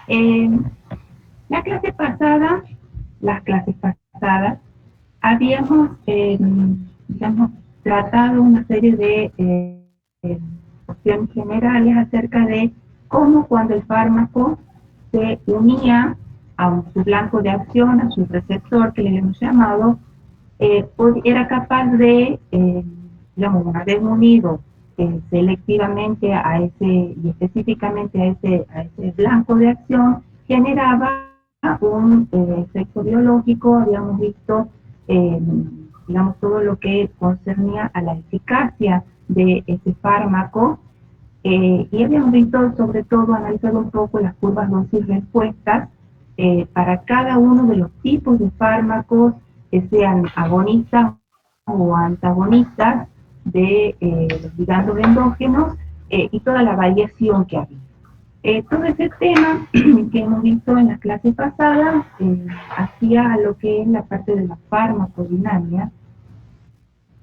En la clase pasada, las clases pasadas, habíamos, digamos, tratado una serie de cuestiones generales acerca de cómo cuando el fármaco se unía a su blanco de acción, a su receptor que le hemos llamado, era capaz de, digamos, una vez unido selectivamente a ese y específicamente a ese blanco de acción, generaba un efecto biológico. Habíamos visto, eh, digamos, todo lo que concernía a la eficacia de ese fármaco, y habíamos visto, sobre todo, analizado un poco las curvas dosis-respuestas para cada uno de los tipos de fármacos, que sean agonistas o antagonistas de los ligandos endógenos, y toda la variación que había. Todo ese tema que hemos visto en las clases pasadas hacía lo que es la parte de la farmacodinamia,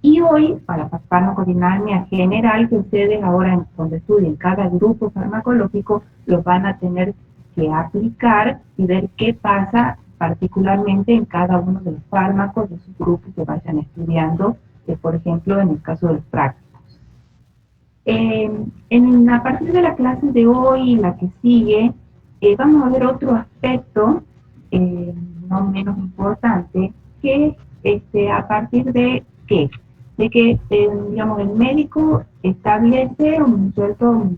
y hoy, para la farmacodinamia general, que ustedes ahora cuando estudien cada grupo farmacológico, los van a tener que aplicar y ver qué pasa particularmente en cada uno de los fármacos de sus grupos que vayan estudiando, por ejemplo, en el caso de los prácticos. A partir de la clase de hoy y la que sigue, vamos a ver otro aspecto no menos importante, que a partir de qué, de que digamos, el médico establece un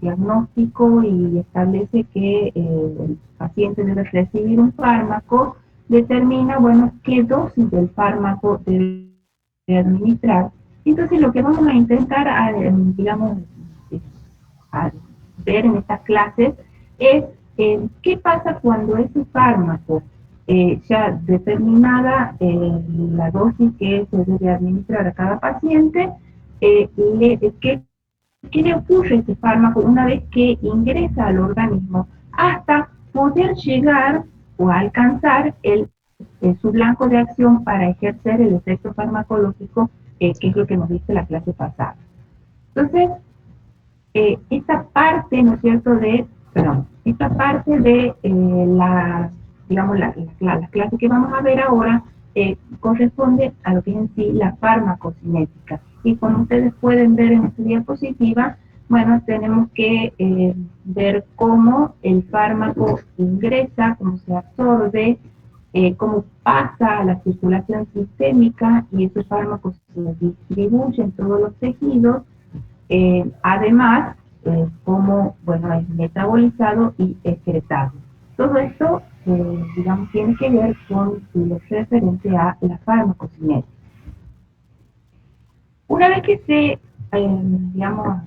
diagnóstico y establece que el paciente debe recibir un fármaco, determina, bueno, qué dosis del fármaco debe administrar. Entonces lo que vamos a intentar, digamos, a ver en estas clases es qué pasa cuando ese fármaco, ya determinada la dosis que se debe administrar a cada paciente, qué le ocurre a ese fármaco una vez que ingresa al organismo hasta poder llegar o alcanzar su blanco de acción para ejercer el efecto farmacológico, que es lo que nos dice la clase pasada. Entonces, esta parte, ¿no es cierto?, esta parte de digamos, la clase que vamos a ver ahora corresponde a lo que es en sí la farmacocinética. Y como ustedes pueden ver en esta diapositiva, bueno, tenemos que ver cómo el fármaco ingresa, cómo se absorbe, cómo pasa a la circulación sistémica y ese fármaco se distribuye en todos los tejidos. Además, cómo, bueno, es metabolizado y excretado. Todo esto, digamos, tiene que ver con lo referente a la farmacocinética. Una vez que digamos,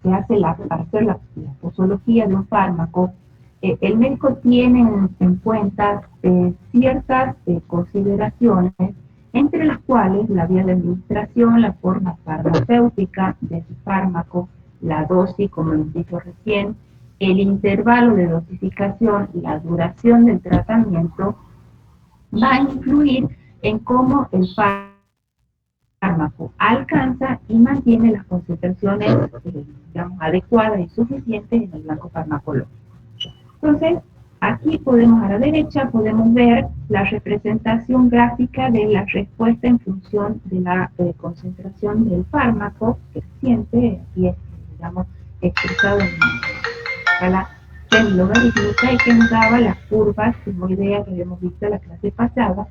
se hace para hacer la posología de un fármaco, el médico tiene en cuenta ciertas consideraciones, entre las cuales la vía de administración, la forma farmacéutica de ese fármaco, la dosis, como les dije recién, el intervalo de dosificación y la duración del tratamiento, va a influir en cómo el fármaco alcanza y mantiene las concentraciones, digamos, adecuadas y suficientes en el blanco farmacológico. Entonces, aquí podemos, a la derecha, podemos ver la representación gráfica de la respuesta en función de la concentración del fármaco que se siente. Aquí es, digamos, expresado en escala logarítmica, y que nos daba las curvas, como idea que habíamos visto en la clase pasada.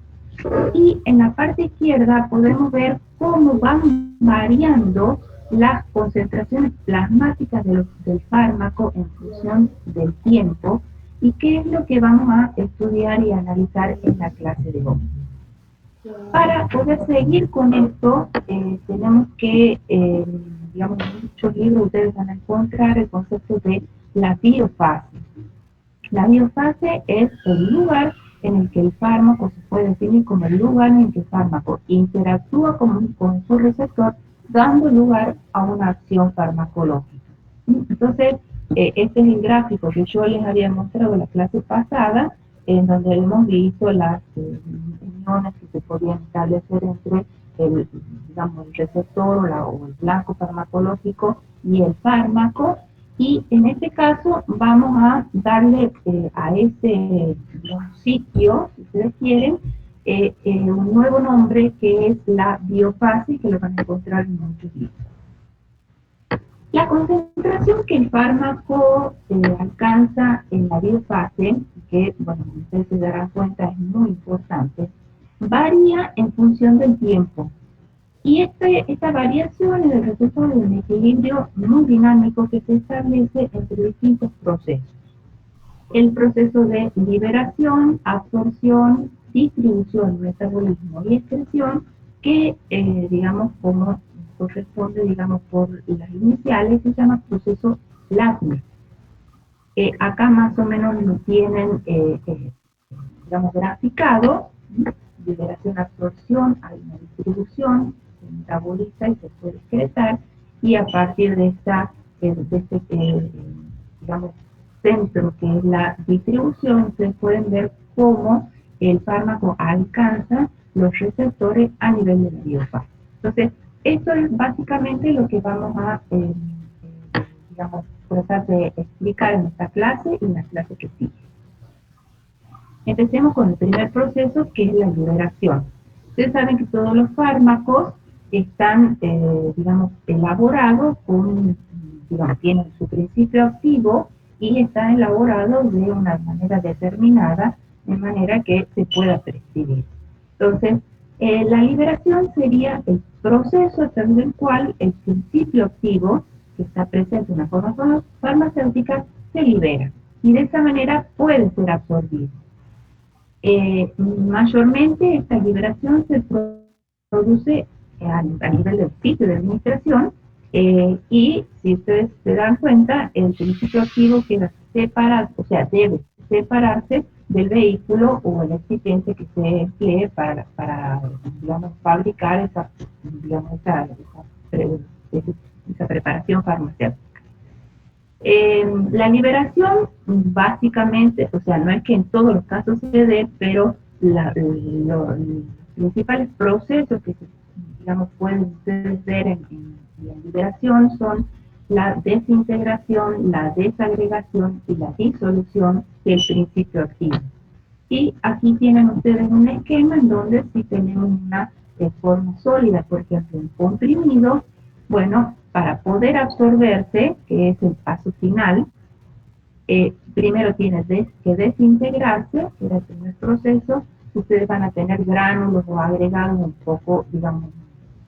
Y en la parte izquierda podemos ver cómo van variando las concentraciones plasmáticas del fármaco en función del tiempo, y qué es lo que vamos a estudiar y analizar en la clase de hoy. Para poder seguir con esto, tenemos que, digamos, en muchos libros ustedes van a encontrar el concepto de la biofase. La biofase es el lugar en el que el fármaco se puede definir como el lugar en el que el fármaco interactúa con su receptor, dando lugar a una acción farmacológica. Entonces, este es el gráfico que yo les había mostrado en la clase pasada, en donde hemos visto las uniones que se podían establecer entre digamos, el receptor o el blanco farmacológico y el fármaco. Y en este caso vamos a darle a ese sitio, si ustedes quieren, un nuevo nombre que es la biofase, que lo van a encontrar en muchos libros. La concentración que el fármaco alcanza en la biofase, que, bueno, ustedes se darán cuenta, es muy importante, varía en función del tiempo. Y esta variación es el resultado de un equilibrio muy dinámico que se establece entre distintos procesos. El proceso de liberación, absorción, distribución, metabolismo y excreción, que, digamos, como corresponde, digamos, por las iniciales, se llama proceso LASME. Acá más o menos lo tienen, digamos, graficado: liberación, absorción, hay una distribución, se metaboliza y se puede excretar, y a partir de este, digamos, centro que es la distribución, ustedes pueden ver cómo el fármaco alcanza los receptores a nivel de la biofase. Entonces, esto es básicamente lo que vamos a, digamos, tratar de explicar en esta clase y en la clase que sigue. Empecemos con el primer proceso, que es la liberación. Ustedes saben que todos los fármacos están, digamos, elaborados con, digamos, tienen su principio activo y están elaborados de una manera determinada, de manera que se pueda prescribir. Entonces, la liberación sería el proceso a través del cual el principio activo, que está presente en una forma farmacéutica, se libera y de esa manera puede ser absorbido. Mayormente esta liberación se produce a nivel del sitio de administración, y si ustedes se dan cuenta, el principio activo queda separado, o sea, debe separarse del vehículo o el excipiente que se emplee para digamos, fabricar esa, digamos, esa preparación farmacéutica. La liberación, básicamente, o sea, no es que en todos los casos se dé, pero los principales procesos que, digamos, pueden ustedes ver en la liberación son la desintegración, la desagregación y la disolución del principio activo. Y aquí tienen ustedes un esquema en donde si tenemos una forma sólida, por ejemplo, un comprimido, bueno, para poder absorberse, que es el paso final, primero tiene que desintegrarse, que era el primer proceso. Ustedes van a tener gránulos o agregados un poco, digamos,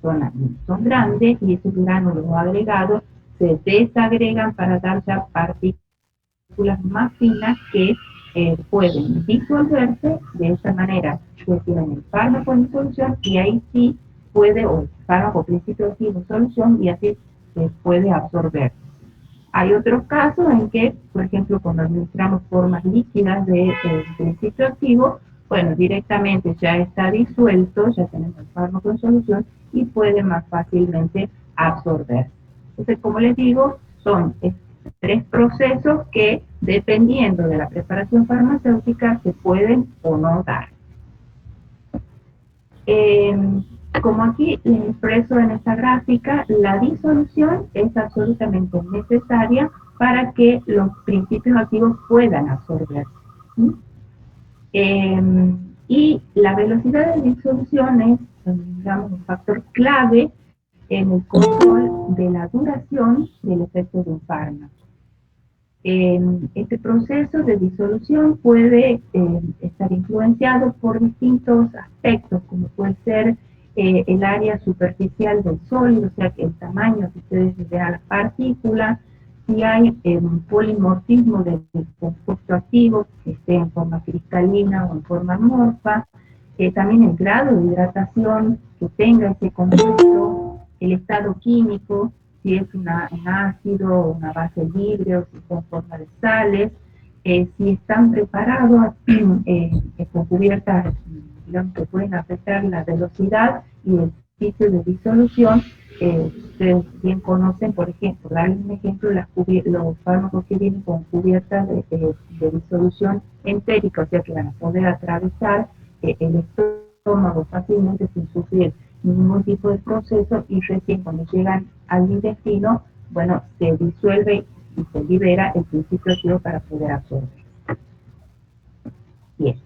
son grandes, y esos gránulos o agregados se desagregan para dar ya partículas más finas que pueden disolverse. De esa manera se tienen el fármaco en solución, y ahí sí puede, o el fármaco principio activo en solución, y así se puede absorber. Hay otros casos en que, por ejemplo, cuando administramos formas líquidas de principio activo, bueno, directamente ya está disuelto, ya tenemos el fármaco en solución y puede más fácilmente absorber. Entonces, como les digo, son tres procesos que, dependiendo de la preparación farmacéutica, se pueden o no dar. Como aquí les expreso en esta gráfica, la disolución es absolutamente necesaria para que los principios activos puedan absorberse. Y la velocidad de disolución es, digamos, un factor clave en el control de la duración del efecto de un fármaco. Este proceso de disolución puede estar influenciado por distintos aspectos, como puede ser el área superficial del sólido, o sea, que el tamaño que ustedes vean las partículas, si hay un polimorfismo del compuesto activo, que esté en forma cristalina o en forma amorfa, también el grado de hidratación que tenga ese compuesto, el estado químico, si es un ácido, una base libre, o si son forma de sales, si están preparados con cubiertas, digamos, que pueden afectar la velocidad y el sitio de disolución. Ustedes bien conocen, por ejemplo, darles un ejemplo, los fármacos que vienen con cubiertas de disolución entérica, o sea que van a poder atravesar el estómago fácilmente sin sufrir ningún tipo de proceso, y recién cuando llegan al intestino, bueno, se disuelve y se libera el principio activo para poder absorber. Bien,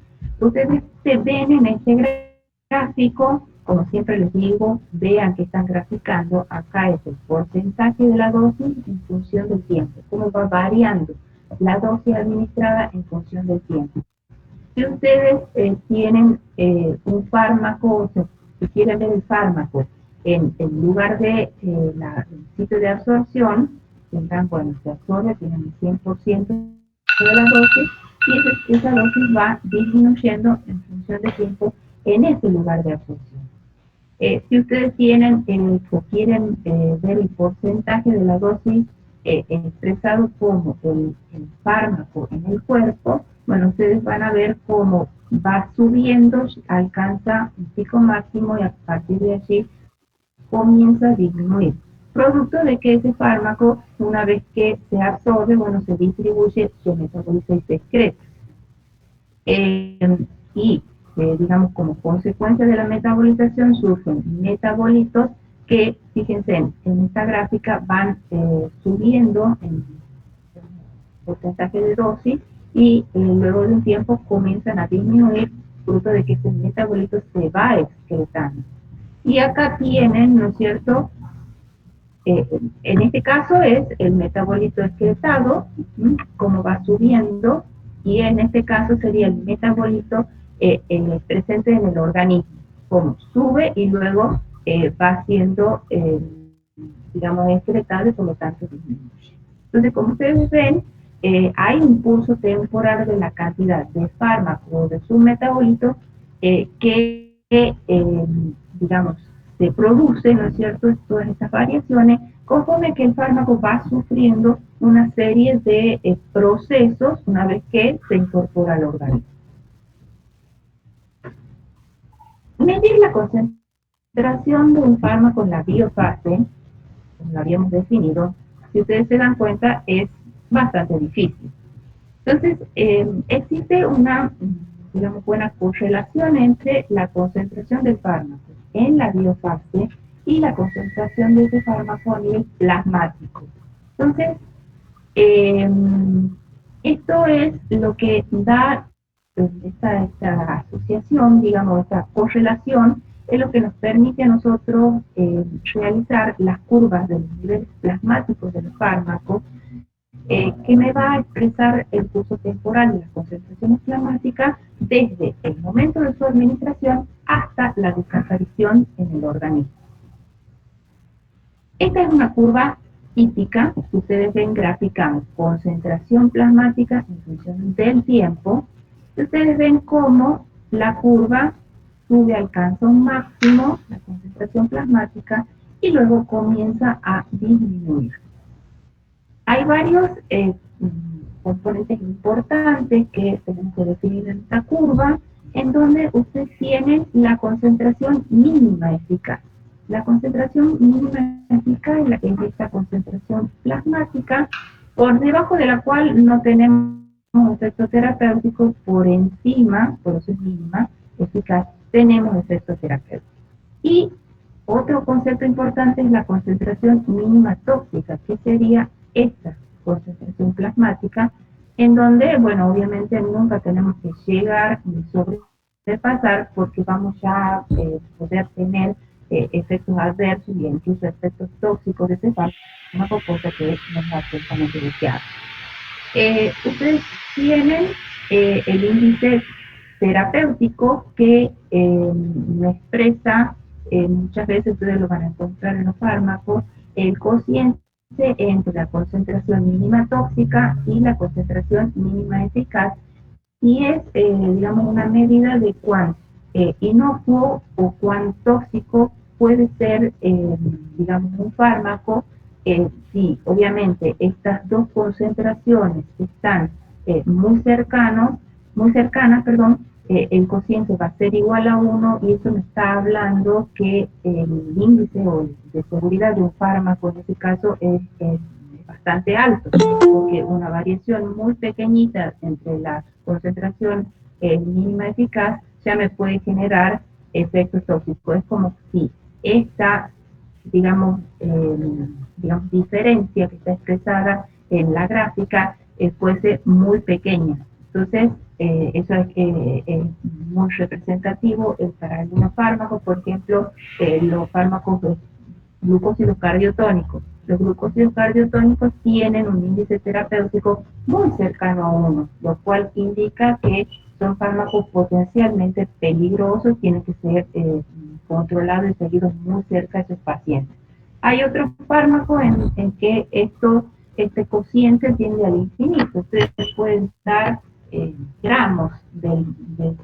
ustedes se ven en este gráfico, como siempre les digo, vean que están graficando, acá es el porcentaje de la dosis en función del tiempo, cómo va variando la dosis administrada en función del tiempo. Si ustedes tienen un fármaco, o sea, si quieren ver el fármaco en lugar de el sitio de absorción, tendrán, bueno, se absorbe, tienen el 100% de la dosis, y esa dosis va disminuyendo en función del tiempo en ese lugar de absorción. Si ustedes tienen o quieren ver el porcentaje de la dosis expresado como el fármaco en el cuerpo, bueno, ustedes van a ver cómo va subiendo, alcanza un pico máximo y a partir de allí comienza a disminuir. Producto de que ese fármaco, una vez que se absorbe, bueno, se distribuye, se metaboliza y se excreta. Y digamos, como consecuencia de la metabolización surgen metabolitos que, fíjense, en esta gráfica van subiendo en porcentaje de dosis y luego de un tiempo comienzan a disminuir fruto de que ese metabolito se va excretando. Y acá tienen, ¿no es cierto? En este caso es el metabolito excretado, como va subiendo, y en este caso sería el metabolito presente en el organismo, como sube y luego va siendo, digamos, excretado y por lo tanto disminuye. Entonces, como ustedes ven, hay un pulso temporal de la cantidad de fármaco o de su metabolito que, digamos, se produce, ¿no es cierto?, todas estas variaciones, conforme que el fármaco va sufriendo una serie de procesos una vez que se incorpora al organismo. Medir la concentración de un fármaco en la biofase, como lo habíamos definido, si ustedes se dan cuenta, es bastante difícil. Entonces, existe una, digamos, buena correlación entre la concentración del fármaco en la biofase y la concentración de ese fármaco a nivel plasmático. Entonces, esto es lo que da esta asociación, digamos, esta correlación, es lo que nos permite a nosotros realizar las curvas de los niveles plasmáticos del fármaco, que me va a expresar el curso temporal de las concentraciones plasmáticas desde el momento de su administración hasta la desaparición en el organismo. Esta es una curva típica que ustedes ven graficando concentración plasmática en función del tiempo. Ustedes ven cómo la curva sube, alcanza un máximo, la concentración plasmática, y luego comienza a disminuir. Hay varios componentes importantes que tenemos que definir en esta curva, en donde ustedes tienen la concentración mínima eficaz. La concentración mínima eficaz es esta concentración plasmática, por debajo de la cual no tenemos efectos terapéuticos, por encima, por eso es mínima eficaz, tenemos efectos terapéuticos. Y otro concepto importante es la concentración mínima tóxica, que sería esta concentración plasmática, en donde, bueno, obviamente nunca tenemos que llegar ni sobrepasar, porque vamos ya a poder tener efectos adversos y incluso efectos tóxicos de ese fármaco, cosa que no es absolutamente deseable. Ustedes tienen el índice terapéutico que me expresa, muchas veces ustedes lo van a encontrar en los fármacos, el cociente entre la concentración mínima tóxica y la concentración mínima eficaz, y es, digamos, una medida de cuán inocuo o cuán tóxico puede ser, digamos, un fármaco, si obviamente estas dos concentraciones están muy cercanas, el cociente va a ser igual a 1, y eso me está hablando que el índice de seguridad de un fármaco en este caso es bastante alto, porque una variación muy pequeñita entre la concentración mínima eficaz ya me puede generar efectos tóxicos. Es como si esta, digamos, diferencia que está expresada en la gráfica fuese muy pequeña. Entonces, eso es muy representativo para algunos fármacos, por ejemplo, los fármacos glucósidos cardiotónicos. Los glucósidos cardiotónicos tienen un índice terapéutico muy cercano a 1, lo cual indica que son fármacos potencialmente peligrosos, tienen que ser controlados y seguidos muy cerca de sus pacientes. Hay otros fármacos en que este cociente tiende al infinito. Ustedes pueden dar gramos de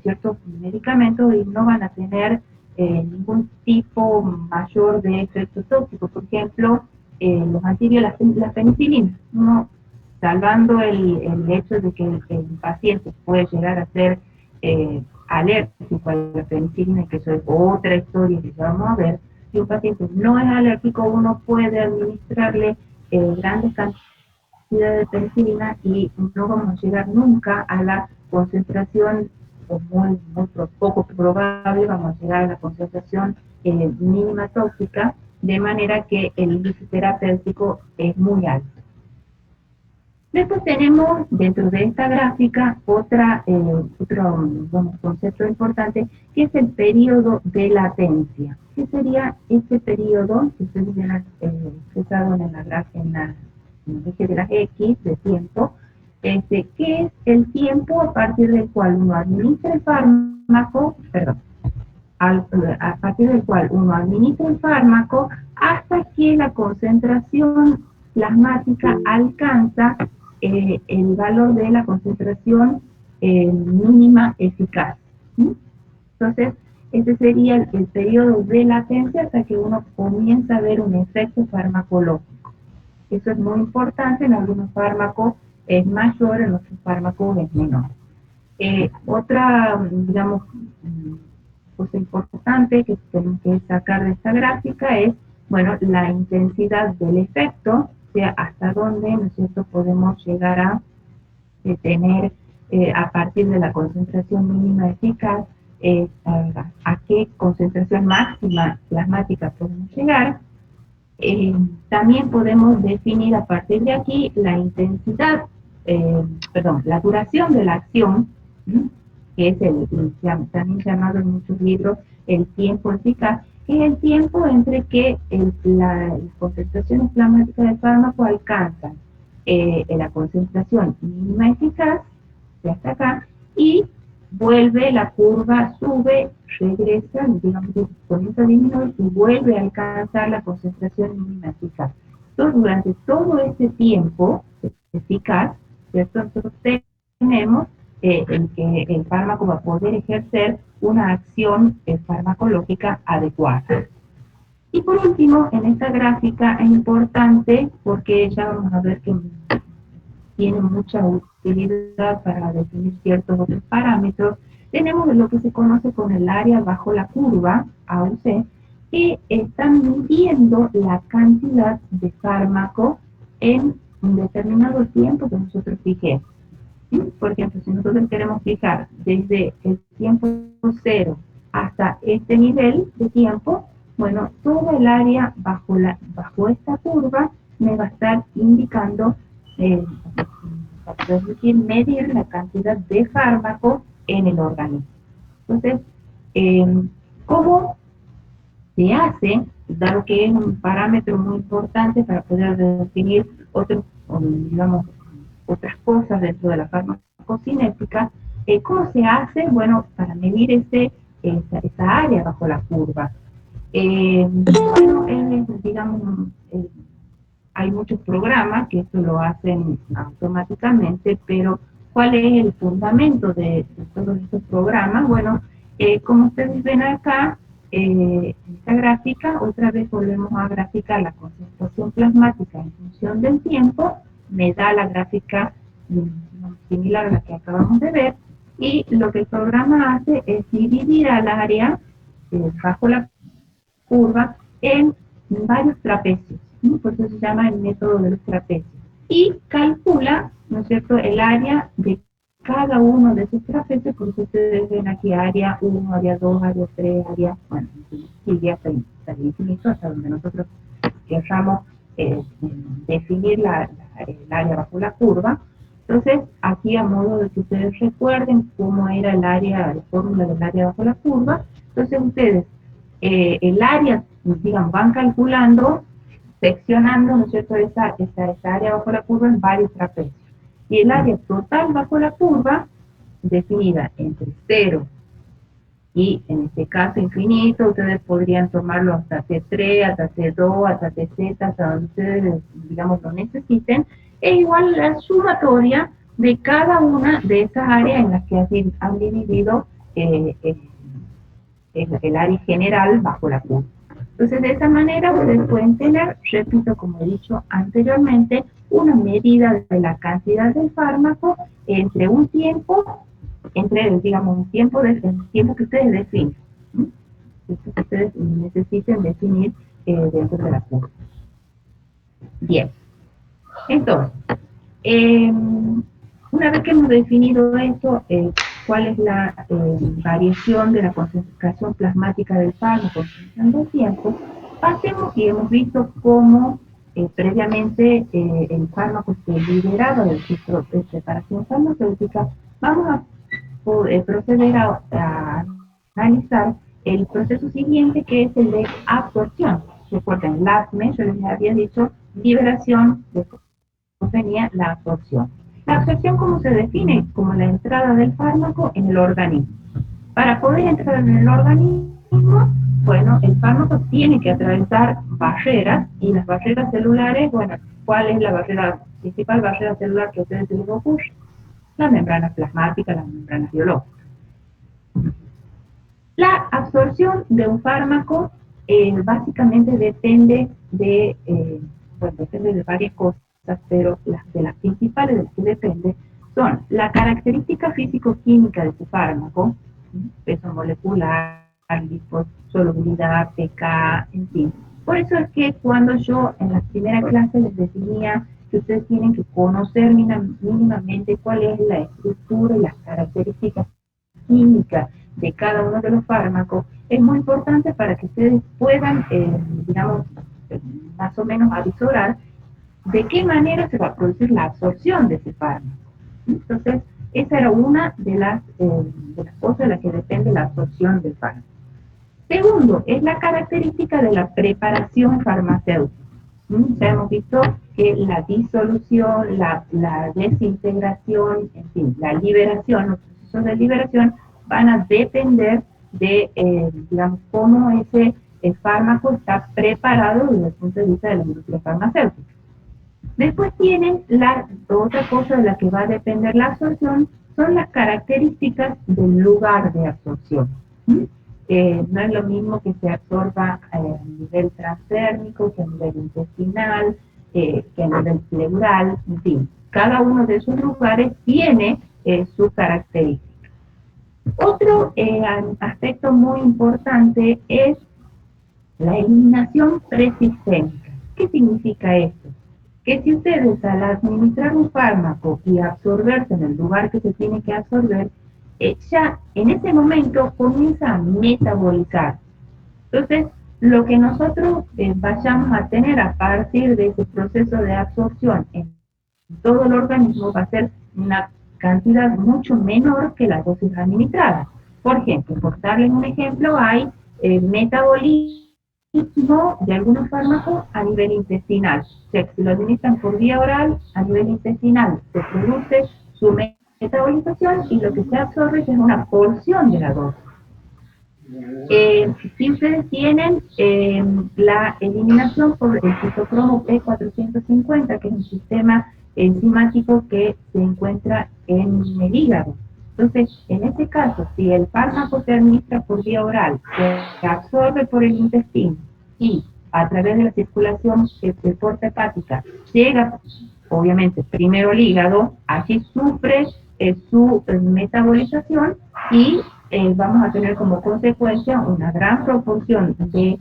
ciertos medicamentos y no van a tener ningún tipo mayor de efecto tóxico. Por ejemplo, los antibióticos, la penicilina, ¿no? Salvando el hecho de que el paciente puede llegar a ser alérgico a la penicilina, que eso es otra historia que ya vamos a ver. Si un paciente no es alérgico, uno puede administrarle grandes cantidades de penicilina y no vamos a llegar nunca a la concentración, o muy poco probable, vamos a llegar a la concentración mínima tóxica, de manera que el índice terapéutico es muy alto. Después tenemos dentro de esta gráfica otro concepto importante, que es el periodo de latencia. ¿Qué sería este periodo que ustedes ven expresado en el eje de las X de tiempo? Que es el tiempo a partir del cual uno administra el fármaco, a partir del cual uno administra el fármaco hasta que la concentración plasmática alcanza el valor de la concentración mínima eficaz. Entonces, ese sería el periodo de latencia hasta que uno comienza a ver un efecto farmacológico. Eso es muy importante, en algunos fármacos es mayor, en otros fármacos es menor. Otra, digamos, cosa importante que tenemos que sacar de esta gráfica es, bueno, la intensidad del efecto, o sea, hasta dónde, ¿no es cierto?, podemos llegar a tener, a partir de la concentración mínima eficaz, a qué concentración máxima plasmática podemos llegar. También podemos definir a partir de aquí la intensidad, la duración de la acción, que es también llamado en muchos libros el tiempo eficaz, que es el tiempo entre que las concentraciones plasmáticas del fármaco alcanzan la concentración mínima eficaz, de hasta acá, y vuelve, la curva sube, regresa, digamos que comienza a disminuir y vuelve a alcanzar la concentración mínima eficaz. Entonces, durante todo ese tiempo eficaz, ¿cierto? Nosotros tenemos en que el fármaco va a poder ejercer una acción farmacológica adecuada. Y por último, en esta gráfica es importante porque ya vamos a ver que tiene mucha utilidad para definir ciertos otros parámetros. Tenemos lo que se conoce con el área bajo la curva, AUC, que están midiendo la cantidad de fármaco en un determinado tiempo que nosotros fijemos. Por ejemplo, si nosotros queremos fijar desde el tiempo 0 hasta este nivel de tiempo, bueno, toda el área bajo esta curva me va a estar indicando, es decir, medir la cantidad de fármaco en el organismo. Entonces, ¿cómo se hace? Dado que es un parámetro muy importante para poder definir otras cosas dentro de la farmacocinética, ¿cómo se hace? Bueno, para medir esa área bajo la curva. Hay muchos programas que esto lo hacen automáticamente, pero ¿cuál es el fundamento de todos estos programas? Bueno, como ustedes ven acá, en esta gráfica, otra vez volvemos a graficar la concentración plasmática en función del tiempo, me da la gráfica similar a la que acabamos de ver, y lo que el programa hace es dividir al área bajo la curva en varios trapecios, ¿no? Por eso se llama el método de los trapecios, y calcula, ¿no es cierto?, el área de cada uno de esos trapecios. Por eso ustedes ven aquí área 1, área 2, área 3, área, bueno, sigue hasta el infinito, hasta donde nosotros queramos definir la el área bajo la curva. Entonces, aquí a modo de que ustedes recuerden cómo era el área, la fórmula del área bajo la curva, entonces ustedes el área, digamos, van calculando, seccionando, ¿no es cierto?, esa área bajo la curva en varios trapecios. Y el área total bajo la curva, definida entre 0 y, en este caso, infinito, ustedes podrían tomarlo hasta T3, hasta T2, hasta TZ, hasta donde ustedes, digamos, lo necesiten, es igual a la sumatoria de cada una de esas áreas en las que han dividido el área general bajo la curva. Entonces, de esa manera ustedes pueden tener, repito, como he dicho anteriormente, una medida de la cantidad del fármaco entre un tiempo, digamos, un tiempo, el tiempo que ustedes definen, que ustedes necesiten definir dentro de la curva. Bien, entonces, una vez que hemos definido esto, cuál es la variación de la concentración plasmática del fármaco en el tiempo, pasemos y hemos visto cómo previamente el fármaco se liberaba del ciclo de preparación farmacéutica. Vamos a proceder a analizar el proceso siguiente, que es el de absorción. Recuerden, LASME, yo les había dicho liberación, después venía la absorción. La absorción, ¿cómo se define? Como la entrada del fármaco en el organismo. Para poder entrar en el organismo, bueno, el fármaco tiene que atravesar barreras, y las barreras celulares, bueno, ¿cuál es la principal barrera celular que a ustedes se les ocurre? Las membranas plasmáticas, las membranas biológicas. La absorción de un fármaco básicamente depende de varias cosas, pero de las principales de las que depende son la característica físico-química de su fármaco, peso molecular, liposolubilidad, pK, en fin. Por eso es que cuando yo en la primera clase les definía que ustedes tienen que conocer mínimamente cuál es la estructura y las características químicas de cada uno de los fármacos, es muy importante para que ustedes puedan, digamos, más o menos avisorar de qué manera se va a producir la absorción de ese fármaco. Entonces, esa era una de las cosas de las que depende la absorción del fármaco. Segundo, es la característica de la preparación farmacéutica. Ya hemos visto que la disolución, la desintegración, en fin, la liberación, los procesos de liberación van a depender de, digamos, cómo ese fármaco está preparado desde el punto de vista de la industria farmacéutica. Después tienen la otra cosa de la que va a depender la absorción, son las características del lugar de absorción. No es lo mismo que se absorba a nivel transdérmico, que a nivel intestinal, que a nivel pleural, en fin. Cada uno de esos lugares tiene sus características. Otro aspecto muy importante es la eliminación presistémica. ¿Qué significa esto? Que si ustedes al administrar un fármaco y absorberse en el lugar que se tiene que absorber, ya en ese momento comienza a metabolizar. Entonces, lo que nosotros vayamos a tener a partir de ese proceso de absorción en todo el organismo va a ser una cantidad mucho menor que la dosis administrada. Por ejemplo, por darles un ejemplo, hay metabolismo de algunos fármacos a nivel intestinal. O sea, si lo administran por vía oral, a nivel intestinal se produce su metabolización y lo que se absorbe es una porción de la dosis. Si ustedes tienen la eliminación por el citocromo P450, que es un sistema enzimático que se encuentra en el hígado. Entonces, en este caso, si el fármaco se administra por vía oral, se absorbe por el intestino y a través de la circulación porta hepática llega, obviamente, primero al hígado, allí sufre su metabolización y vamos a tener como consecuencia una gran proporción de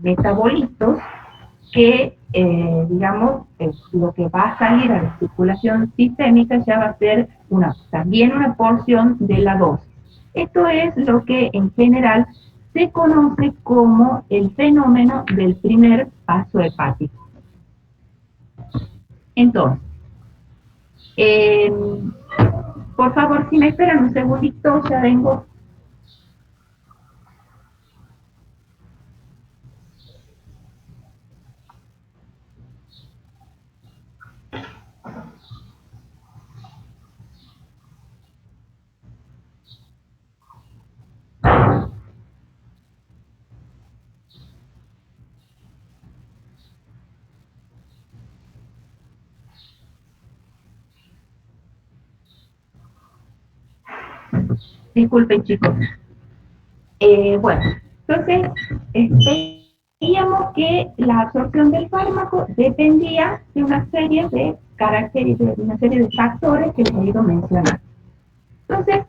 metabolitos que, digamos, lo que va a salir a la circulación sistémica ya va a ser también una porción de la dosis. Esto es lo que en general se conoce como el fenómeno del primer paso hepático. Entonces, eh, por favor, si me esperan un segundito, ya vengo. Disculpen, chicos. Bueno, entonces, veíamos que la absorción del fármaco dependía de una serie de caracteres, de una serie de factores que les he ido mencionando. Entonces,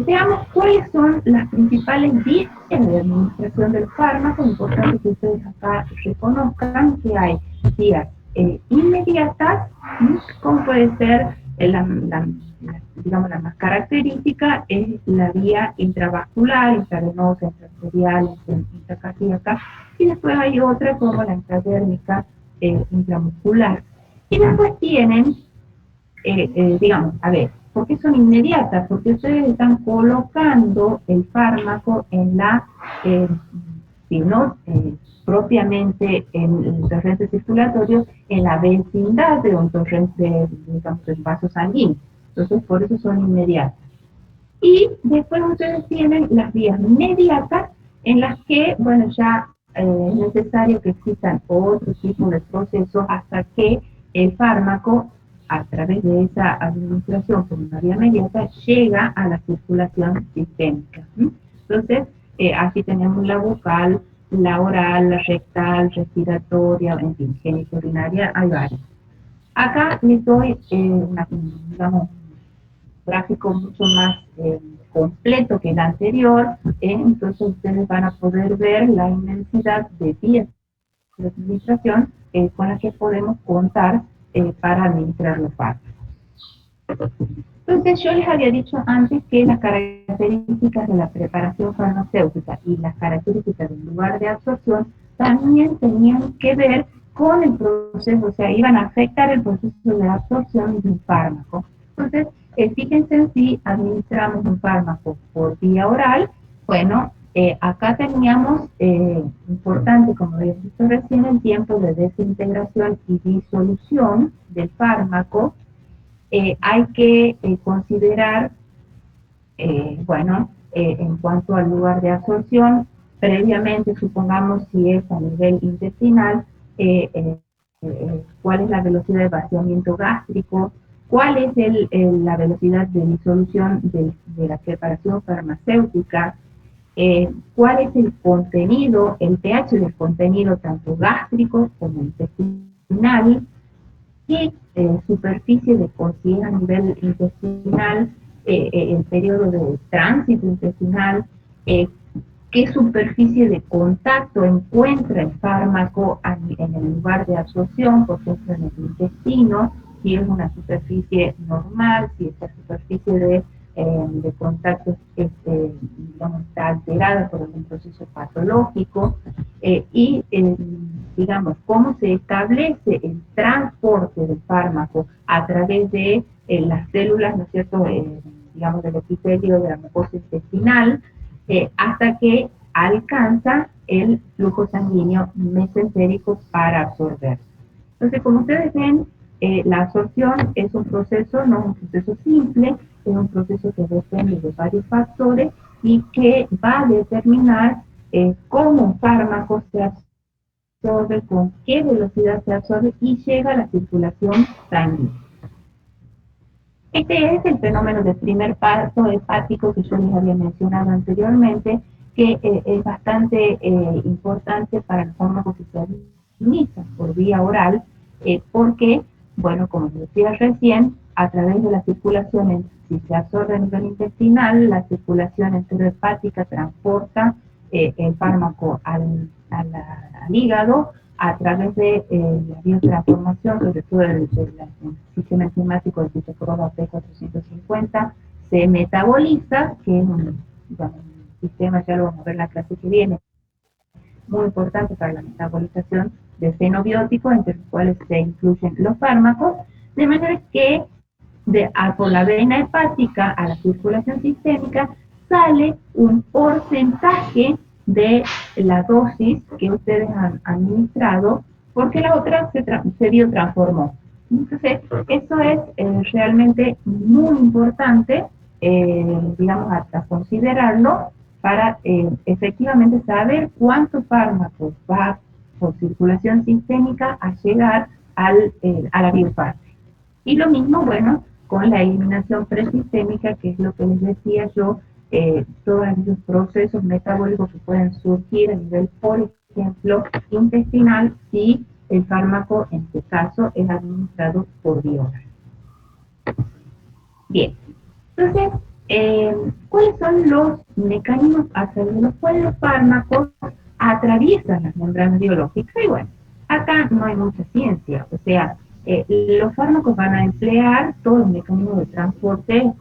veamos cuáles son las principales vías de administración del fármaco. Importante que ustedes acá reconozcan que hay vías inmediatas, como puede ser digamos, la más característica es la vía intravascular, intravenosa, intraarterial, intracardíaca, y después hay otra como la intradérmica, intramuscular. Y después tienen digamos, a ver, ¿por qué son inmediatas? Porque ustedes están colocando el fármaco en la, si no propiamente en el torrente circulatorio, en la vecindad de un torrente, digamos, del vaso sanguíneo. Entonces, por eso son inmediatas. Y después ustedes tienen las vías mediatas en las que, bueno, ya es necesario que existan otro tipo de procesos hasta que el fármaco, a través de esa administración por una vía mediata, llega a la circulación sistémica. Entonces, aquí tenemos la bucal, la oral, la rectal, respiratoria, en fin, genitourinaria, hay varias. Acá les doy, digamos, gráfico mucho más completo que el anterior, entonces ustedes van a poder ver la inmensidad de vías de administración con las que podemos contar para administrar los fármacos. Entonces yo les había dicho antes que las características de la preparación farmacéutica y las características del lugar de absorción también tenían que ver con el proceso, o sea, iban a afectar el proceso de absorción de un fármaco. Entonces, fíjense en si administramos un fármaco por vía oral, bueno, acá teníamos, importante, como habíamos visto recién, el tiempo de desintegración y disolución del fármaco. Hay que considerar, bueno, en cuanto al lugar de absorción, previamente, supongamos si es a nivel intestinal, cuál es la velocidad de vaciamiento gástrico, cuál es la velocidad de disolución de la preparación farmacéutica, cuál es el contenido, el pH del contenido tanto gástrico como intestinal, qué superficie de cocción a nivel intestinal, el periodo de tránsito intestinal, qué superficie de contacto encuentra el fármaco en el lugar de absorción, por ejemplo en el intestino, si es una superficie normal, si esta superficie de contacto digamos, está alterada por algún proceso patológico, y digamos, cómo se establece el transporte del fármaco a través de las células, ¿no es cierto?, digamos, del epitelio de la mucosa intestinal, hasta que alcanza el flujo sanguíneo mesentérico para absorber. Entonces, como ustedes ven, la absorción es un proceso, no es un proceso simple, es un proceso que depende de varios factores y que va a determinar cómo un fármaco se absorbe, con qué velocidad se absorbe y llega a la circulación sanguínea. Este es el fenómeno del primer paso hepático que yo les había mencionado anteriormente, que es bastante importante para los fármacos que se administran por vía oral, porque, bueno, como decía recién, a través de la circulación, si se absorbe a nivel intestinal, la circulación enterohepática transporta el fármaco al hígado a través de la biotransformación, sobre todo del sistema enzimático del citocromo P450, se metaboliza, que es digamos, un sistema, ya lo vamos a ver en la clase que viene, muy importante para la metabolización de xenobióticos, entre los cuales se incluyen los fármacos, de manera que por la vena hepática a la circulación sistémica sale un porcentaje de la dosis que ustedes han administrado, porque la otra se biotransformó. Entonces, eso es realmente muy importante, digamos, a considerarlo para efectivamente saber cuántos fármacos va por circulación sistémica a llegar a la biofase. Y lo mismo, bueno, con la eliminación presistémica, que es lo que les decía yo, todos los procesos metabólicos que pueden surgir a nivel, por ejemplo, intestinal, si el fármaco, en este caso, es administrado por vía oral. Bien, entonces, ¿cuáles son los mecanismos a través de los cuales los fármacos atraviesan las membranas biológicas? Y bueno, acá no hay mucha ciencia, o sea, los fármacos van a emplear todos los mecanismos de transporte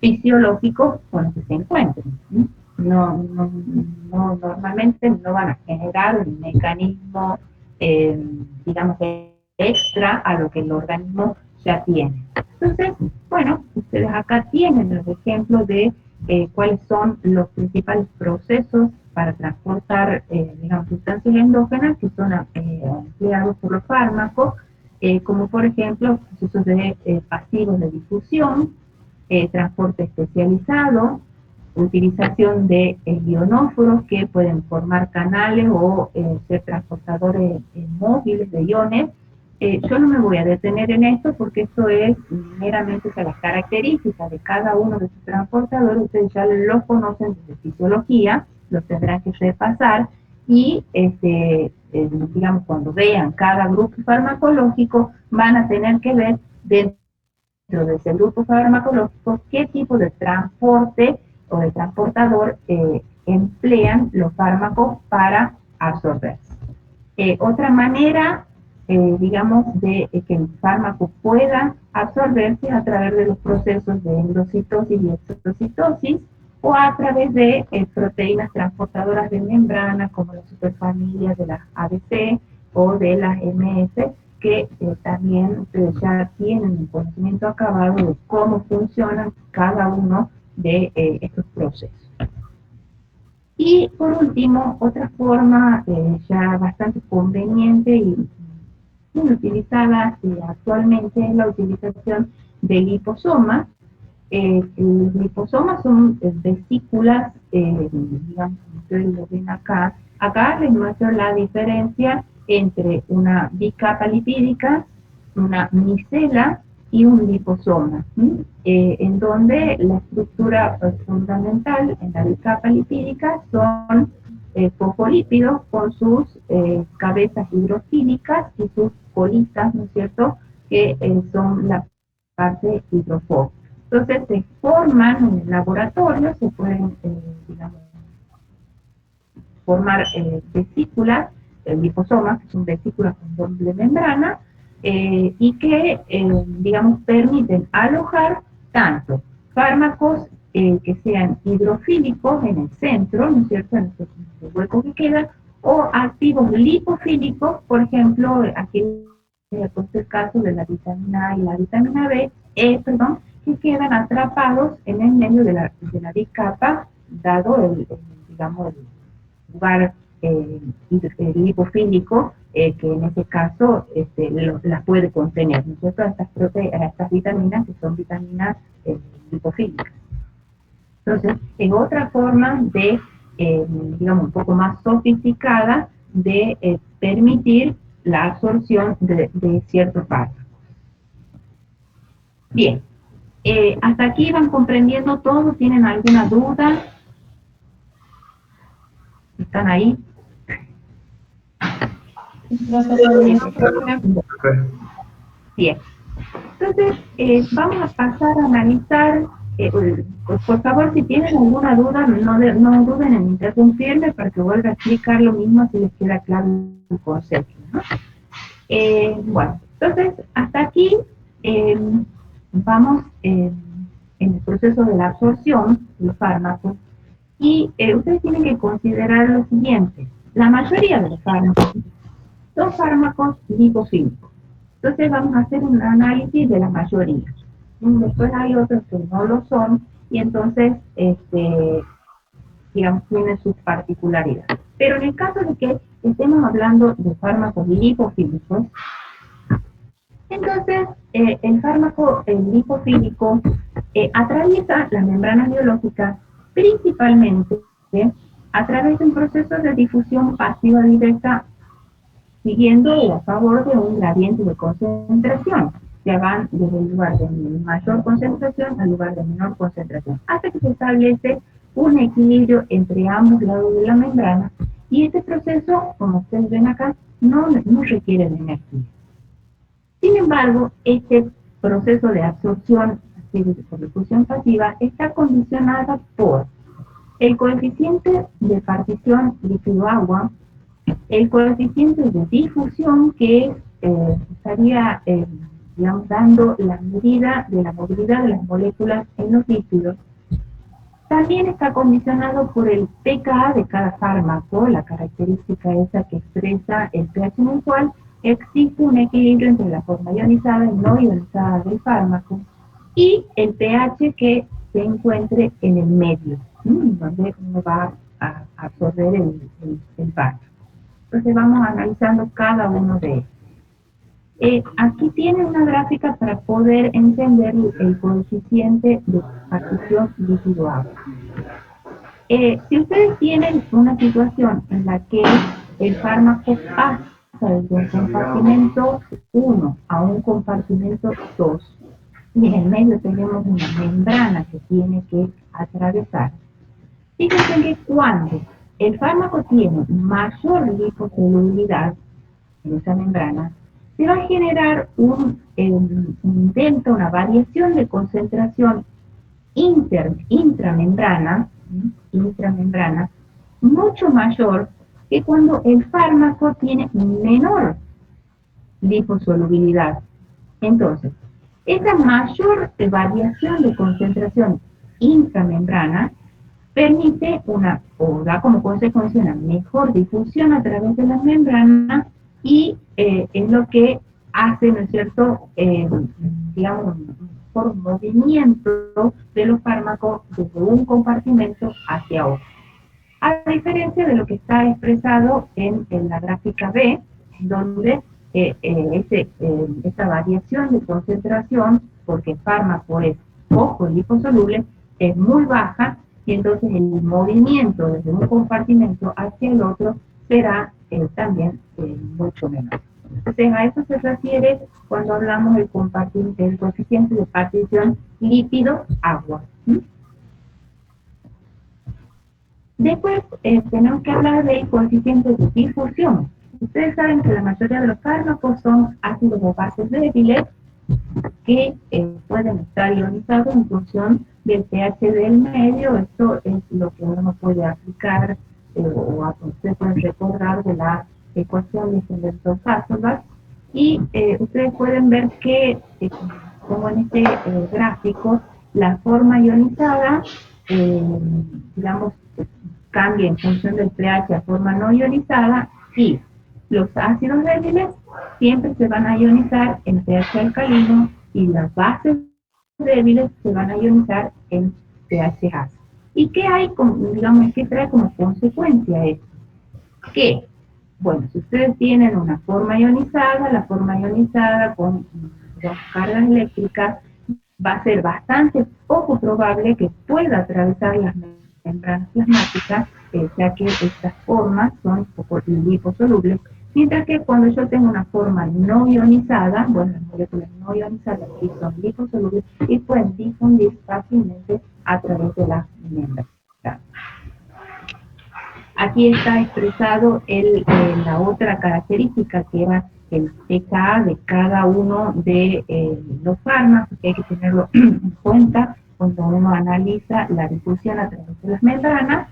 fisiológicos con los que se encuentren. Normalmente no van a generar un mecanismo, digamos, extra a lo que el organismo ya tiene. Entonces, bueno, ustedes acá tienen los ejemplos de cuáles son los principales procesos para transportar, digamos, sustancias endógenas que son empleados por los fármacos, como por ejemplo procesos de pasivos de difusión, transporte especializado, utilización de ionóforos que pueden formar canales o ser transportadores móviles de iones. Yo no me voy a detener en esto porque esto es meramente las características de cada uno de sus transportadores. Ustedes ya los conocen desde fisiología, los tendrán que repasar y digamos, cuando vean cada grupo farmacológico van a tener que ver dentro de ese grupo farmacológico qué tipo de transporte o de transportador emplean los fármacos para absorberse. Otra manera, digamos, de que el fármaco pueda absorberse a través de los procesos de endocitosis y exocitosis, o a través de proteínas transportadoras de membrana, como las superfamilias de las ABC o de las MS, que también ustedes ya tienen un conocimiento acabado de cómo funcionan cada uno de estos procesos. Y por último, otra forma ya bastante conveniente y muy utilizada actualmente es la utilización de liposomas. Los liposomas son vesículas, digamos, como ustedes lo ven acá. Acá les muestro la diferencia entre una bicapa lipídica, una micela y un liposoma, en donde la estructura fundamental en la bicapa lipídica son fosfolípidos con sus cabezas hidrofílicas y sus colitas, ¿no es cierto?, que son la parte hidrofóbica. Entonces se forman en el laboratorio, se pueden, digamos, formar vesículas, liposomas, que son vesículas con doble membrana, y que, digamos, permiten alojar tanto fármacos que sean hidrofílicos en el centro, ¿no es cierto?, en el hueco que queda, o activos lipofílicos, por ejemplo, aquí es el caso de la vitamina A y la vitamina B, que quedan atrapados en el medio de la bicapa, dado digamos, el lugar lipofílico que en ese caso las puede contener, ¿no es cierto?, estas vitaminas que son vitaminas lipofílicas. Entonces, es otra forma de, digamos, un poco más sofisticada de permitir la absorción de ciertos fármacos. Bien. ¿Hasta aquí van comprendiendo todo? ¿Tienen alguna duda? ¿Están ahí? Bien. Entonces, vamos a pasar a analizar. Por favor, si tienen alguna duda, no duden en interrumpirme para que vuelva a explicar lo mismo si les queda claro el concepto, ¿no? Bueno, entonces, hasta aquí vamos en el proceso de la absorción de los fármacos, y ustedes tienen que considerar lo siguiente: la mayoría de los fármacos son fármacos lipofílicos. Entonces vamos a hacer un análisis de la mayoría. Después hay otros que no lo son y entonces, digamos, tienen sus particularidades. Pero en el caso de que estemos hablando de fármacos lipofílicos, entonces el fármaco lipofílico atraviesa las membranas biológicas principalmente a través de un proceso de difusión pasiva directa siguiendo o a favor de un gradiente de concentración. Se van desde el lugar de mayor concentración al lugar de menor concentración, hasta que se establece un equilibrio entre ambos lados de la membrana, y este proceso, como ustedes ven acá, no requiere de energía. Sin embargo, este proceso de absorción por difusión pasiva está condicionado por el coeficiente de partición líquido-agua, el coeficiente de difusión, que estaría digamos, dando la medida de la movilidad de las moléculas en los líquidos. También está condicionado por el pKa de cada fármaco, la característica esa que expresa el pH en el cual existe un equilibrio entre la forma ionizada y no ionizada del fármaco, y el pH que se encuentre en el medio, donde uno va a absorber el fármaco. Entonces vamos analizando cada uno de ellos. Aquí tienen una gráfica para poder entender el coeficiente de partición líquido-agua. Si ustedes tienen una situación en la que el fármaco pasa desde un compartimento 1 a un compartimento 2, y en el medio tenemos una membrana que tiene que atravesar, fíjense que cuando el fármaco tiene mayor liposolubilidad en esa membrana, se va a generar un delta, una variación de concentración intramembrana, mucho mayor que cuando el fármaco tiene menor liposolubilidad. Entonces, esa mayor variación de concentración intramembrana permite o da como consecuencia una mejor difusión a través de las membranas, y es lo que hace, ¿no es cierto?, digamos, por movimiento de los fármacos desde un compartimento hacia otro. A diferencia de lo que está expresado en la gráfica B, donde esta variación de concentración, porque el fármaco es poco liposoluble, es muy baja, y entonces el movimiento desde un compartimento hacia el otro será también mucho menor. Entonces a eso se refiere cuando hablamos del coeficiente de partición lípido-agua. Después tenemos que hablar del coeficiente de difusión. Ustedes saben que la mayoría de los fármacos son ácidos o bases débiles que pueden estar ionizados en función del pH del medio. Esto es lo que uno puede aplicar o ustedes pueden recordar de la ecuación de Henderson-Hasselbalch, y ustedes pueden ver que, como en este gráfico, la forma ionizada, digamos, cambia en función del pH a forma no ionizada, y los ácidos débiles siempre se van a ionizar en pH alcalino, y las bases débiles se van a ionizar en pH ácido. ¿Y qué hay, digamos, qué trae como consecuencia esto? Que, bueno, si ustedes tienen una forma ionizada, la forma ionizada con dos cargas eléctricas va a ser bastante poco probable que pueda atravesar las membranas plasmáticas, ya que estas formas son poco liposolubles, mientras que cuando yo tengo una forma no ionizada, bueno, las moléculas no ionizadas sí son liposolubles y pueden difundir fácilmente a través de las membranas. Aquí está expresado la otra característica, que era el pKa de cada uno de los fármacos, que hay que tenerlo en cuenta cuando uno analiza la difusión a través de las membranas.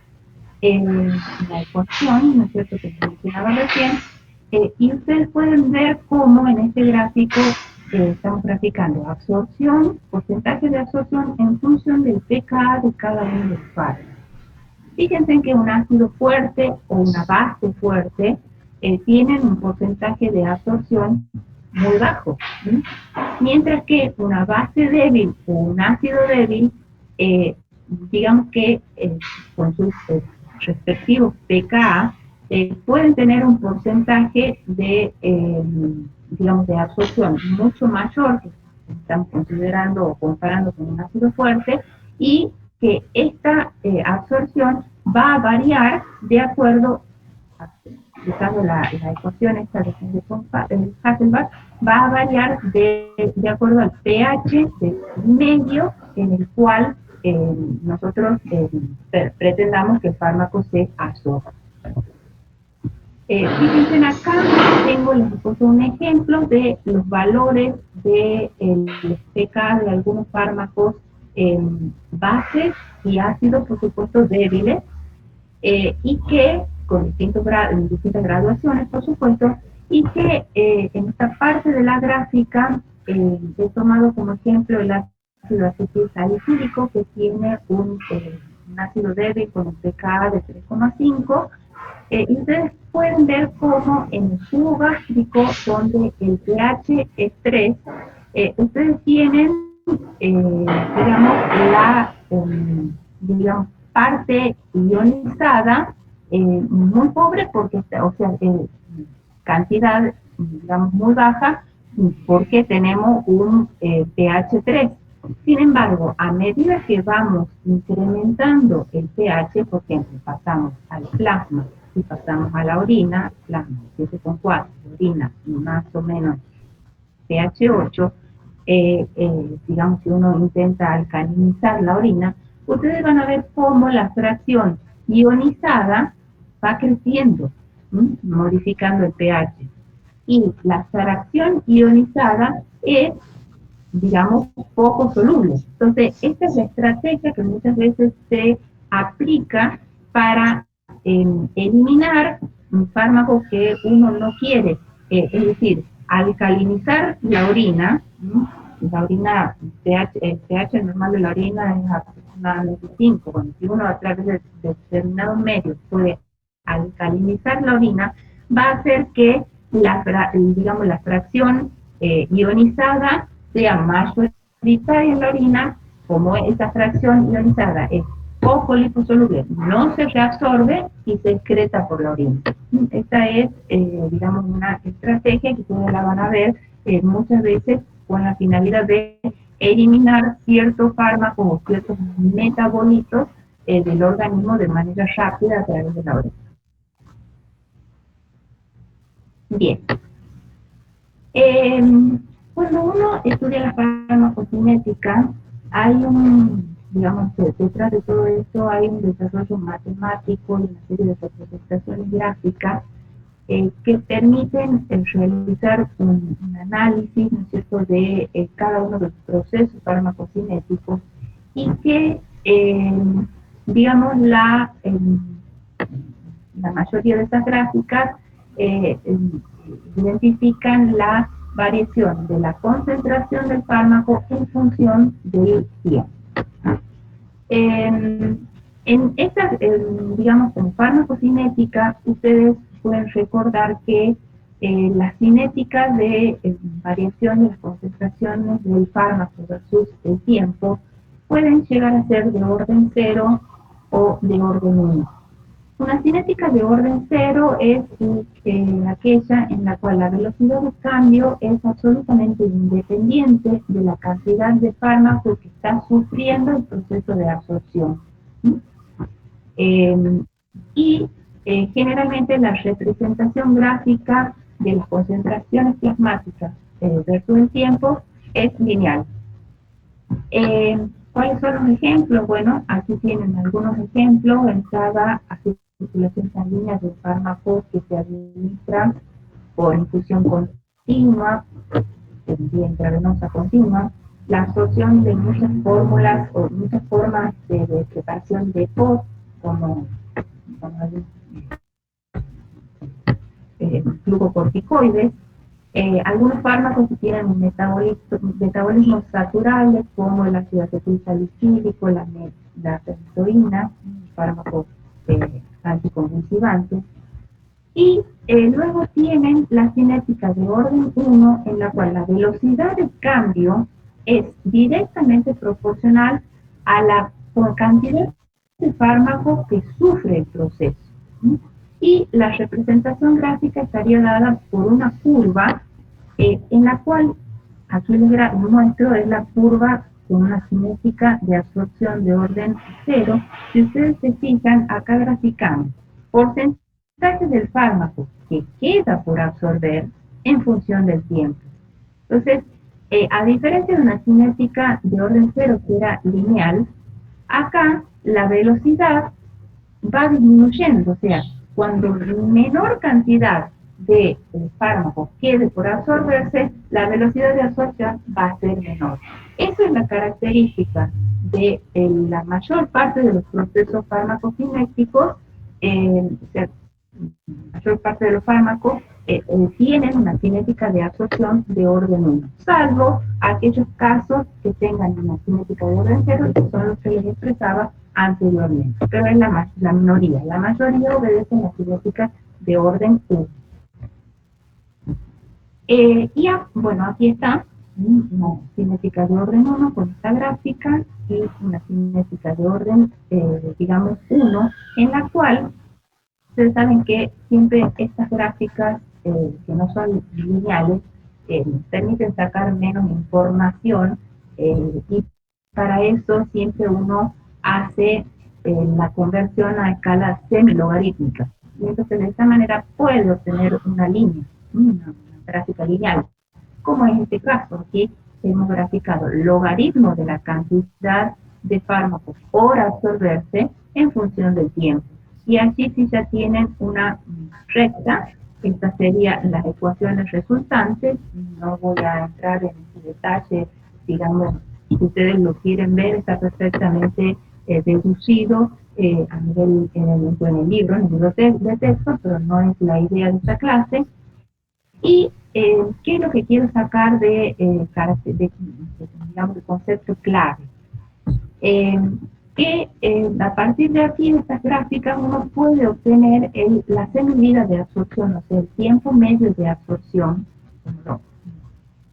La ecuación, ¿no es cierto?, que mencionaba recién, y ustedes pueden ver cómo en este gráfico estamos graficando absorción, porcentaje de absorción en función del pKa de cada uno de los fármacos. Fíjense que un ácido fuerte o una base fuerte tienen un porcentaje de absorción muy bajo, ¿sí? Mientras que una base débil o un ácido débil, digamos que con sus respectivos pKa, pueden tener un porcentaje de, digamos, de absorción mucho mayor, que estamos considerando o comparando con un ácido fuerte, y que esta absorción va a variar de acuerdo, usando la ecuación esta de Hasselbalch, va a variar de acuerdo al pH del medio en el cual nosotros pretendamos que el fármaco se absorba. Fíjense acá, les he puesto un ejemplo de los valores del pK de algunos fármacos bases y ácidos, por supuesto, débiles, y que, con distintas graduaciones, por supuesto, y que en esta parte de la gráfica he tomado como ejemplo el ácido acetil salicílico, que tiene un ácido débil con un pKa de 3,5, y ustedes pueden ver cómo en el jugo gástrico, donde el pH es 3, ustedes tienen, digamos, parte ionizada muy pobre, porque, o sea, cantidad, digamos, muy baja, porque tenemos un pH 3. Sin embargo, a medida que vamos incrementando el pH, por ejemplo, pasamos al plasma y pasamos a la orina, plasma 7,4, orina más o menos pH 8, digamos, si uno intenta alcalinizar la orina, ustedes van a ver cómo la fracción ionizada va creciendo, modificando el pH. Y la fracción ionizada es, digamos, poco soluble. Entonces, esta es la estrategia que muchas veces se aplica para eliminar un fármaco que uno no quiere, es decir, alcalinizar la orina. El pH normal de la orina es aproximadamente 5. Bueno, si uno a través de determinados medios puede alcalinizar la orina, va a hacer que digamos, la fracción ionizada sea mayoritaria en la orina. Como esa fracción ionizada es poco liposoluble, no se reabsorbe y se excreta por la orina. Esta es, digamos, una estrategia que ustedes la van a ver muchas veces con la finalidad de eliminar ciertos fármacos o ciertos metabolitos del organismo de manera rápida a través de la orina. Bien. Cuando uno estudia la farmacocinética, hay digamos, detrás de todo esto hay un desarrollo matemático y una serie de representaciones gráficas que permiten realizar un análisis, ¿no es cierto?, de cada uno de los procesos farmacocinéticos, y que, digamos, la mayoría de estas gráficas identifican la variación de la concentración del fármaco en función del tiempo. En estas, digamos, en farmacocinética, ustedes pueden recordar que las cinéticas de variación de las concentraciones del fármaco versus el tiempo pueden llegar a ser de orden 0 o de orden 1. Una cinética de orden 0 es aquella en la cual la velocidad de cambio es absolutamente independiente de la cantidad de fármaco que está sufriendo el proceso de absorción. Generalmente la representación gráfica de las concentraciones plasmáticas versus el tiempo es lineal. ¿Cuáles son los ejemplos? Bueno, aquí tienen algunos ejemplos en cada circulación sanguínea de fármacos que se administran por infusión continua, vía intravenosa continua, la absorción de muchas fórmulas o muchas formas de preparación de POT, como glucocorticoides, algunos fármacos que tienen un metabolismo saturable, como el ácido acetil salicílico, la penicilina, fármacos anticonvulsivantes. Y luego tienen la cinética de orden 1, en la cual la velocidad de cambio es directamente proporcional a la cantidad de fármaco que sufre el proceso. ¿Sí? Y la representación gráfica estaría dada por una curva en la cual aquí les muestro es la curva con una cinética de absorción de orden 0. Si ustedes se fijan, acá graficamos porcentaje del fármaco que queda por absorber en función del tiempo. Entonces, a diferencia de una cinética de orden 0 que era lineal, acá la velocidad va disminuyendo, o sea, cuando menor cantidad de fármaco quede por absorberse, la velocidad de absorción va a ser menor. Esa es la característica de la mayor parte de los procesos farmacocinéticos, o sea, la mayor parte de los fármacos tienen una cinética de absorción de orden 1, salvo aquellos casos que tengan una cinética de orden 0, que son los que les expresaba anteriormente, pero es la minoría. La mayoría obedecen la cinética de orden 1. Bueno, aquí está una cinética de orden 1 con esta gráfica y una cinética de orden, digamos, 1, en la cual ustedes saben que siempre estas gráficas que no son lineales permiten sacar menos información y para eso siempre uno hace la conversión a escala semilogarítmica. Y entonces de esta manera puede obtener una línea, una gráfica lineal, como en este caso. Aquí hemos graficado el logaritmo de la cantidad de fármacos por absorberse en función del tiempo. Y aquí sí ya tienen una recta. Estas serían las ecuaciones resultantes. No voy a entrar en ese detalle, digamos, si ustedes lo quieren ver, está perfectamente deducido a nivel en el libro de texto, pero no es la idea de esta clase. Y qué es lo que quiero sacar digamos, el concepto clave. Que a partir de aquí, de estas gráficas, uno puede obtener la semivida de absorción, o sea, el tiempo medio de absorción, como lo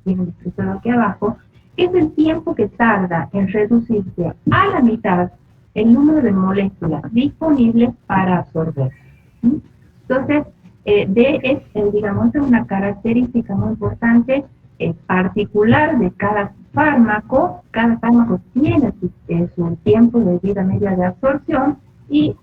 tienen expresado aquí abajo, que es el tiempo que tarda en reducirse a la mitad el número de moléculas disponibles para absorber. ¿Sí? Entonces, digamos, es una característica muy importante particular de cada fármaco. Cada fármaco tiene su tiempo de vida media de absorción y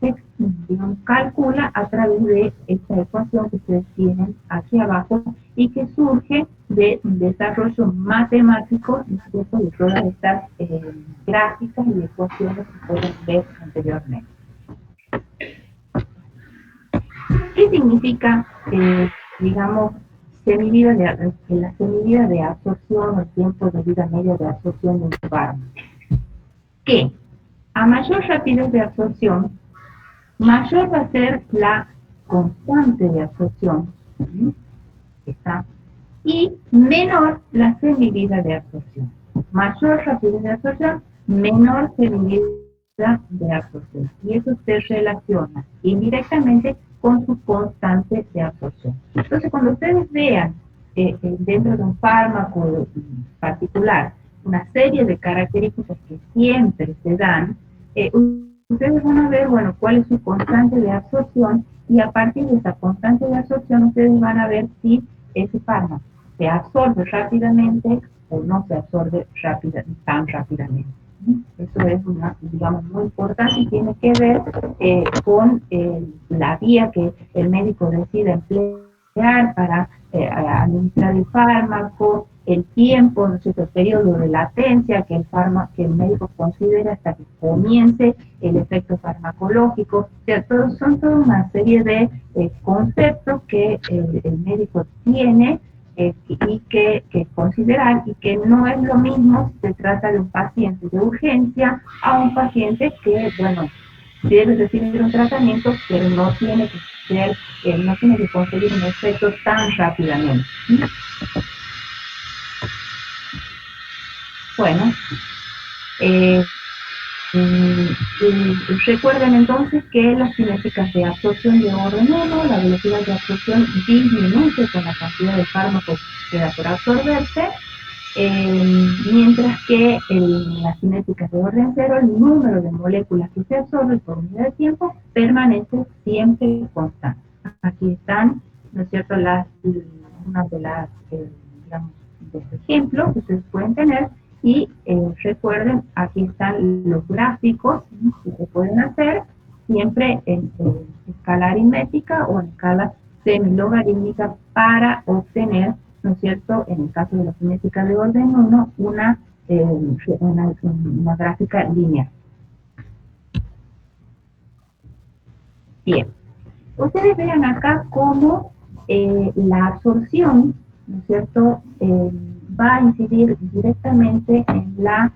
se digamos, calcula a través de esta ecuación que ustedes tienen aquí abajo y que surge de desarrollo matemático de todas estas gráficas y ecuaciones que pueden ver anteriormente. ¿Qué significa, digamos, la semivida de absorción o el tiempo de vida media de absorción de un fármaco? Que a mayor rapidez de absorción, mayor va a ser la constante de absorción, ¿está? Y menor la semivida de absorción. Mayor rapidez de absorción, menor semivida de absorción. Y eso se relaciona indirectamente con su constante de absorción. Entonces, cuando ustedes vean dentro de un fármaco particular una serie de características que siempre se dan, ustedes van a ver, bueno, cuál es su constante de absorción, y a partir de esa constante de absorción ustedes van a ver si ese fármaco se absorbe rápidamente o no se absorbe tan rápidamente. Eso es digamos, muy importante y tiene que ver con la vía que el médico decide emplear para administrar el fármaco, el tiempo, ¿no es cierto?, el periodo de latencia que el médico considera hasta que comience el efecto farmacológico. O sea, son toda una serie de conceptos que el médico tiene y que considerar, y que no es lo mismo si se trata de un paciente de urgencia a un paciente que, bueno, debe recibir un tratamiento, pero no tiene que conseguir un efecto tan rápidamente. Bueno, Recuerden entonces que las cinéticas de absorción de orden 1, la velocidad de absorción disminuye con la cantidad de fármaco que queda por absorberse, mientras que en las cinéticas de orden 0, el número de moléculas que se absorben por unidad de tiempo permanece siempre constante. Aquí están, ¿no es cierto?, una de las, digamos, de este ejemplo que ustedes pueden tener. Y recuerden, aquí están los gráficos que se pueden hacer siempre en escala aritmética o en escala semilogarítmica para obtener, ¿no es cierto?, en el caso de la cinética de orden 1, una gráfica lineal. Bien, ustedes vean acá cómo la absorción, ¿no es cierto?, va a incidir directamente en la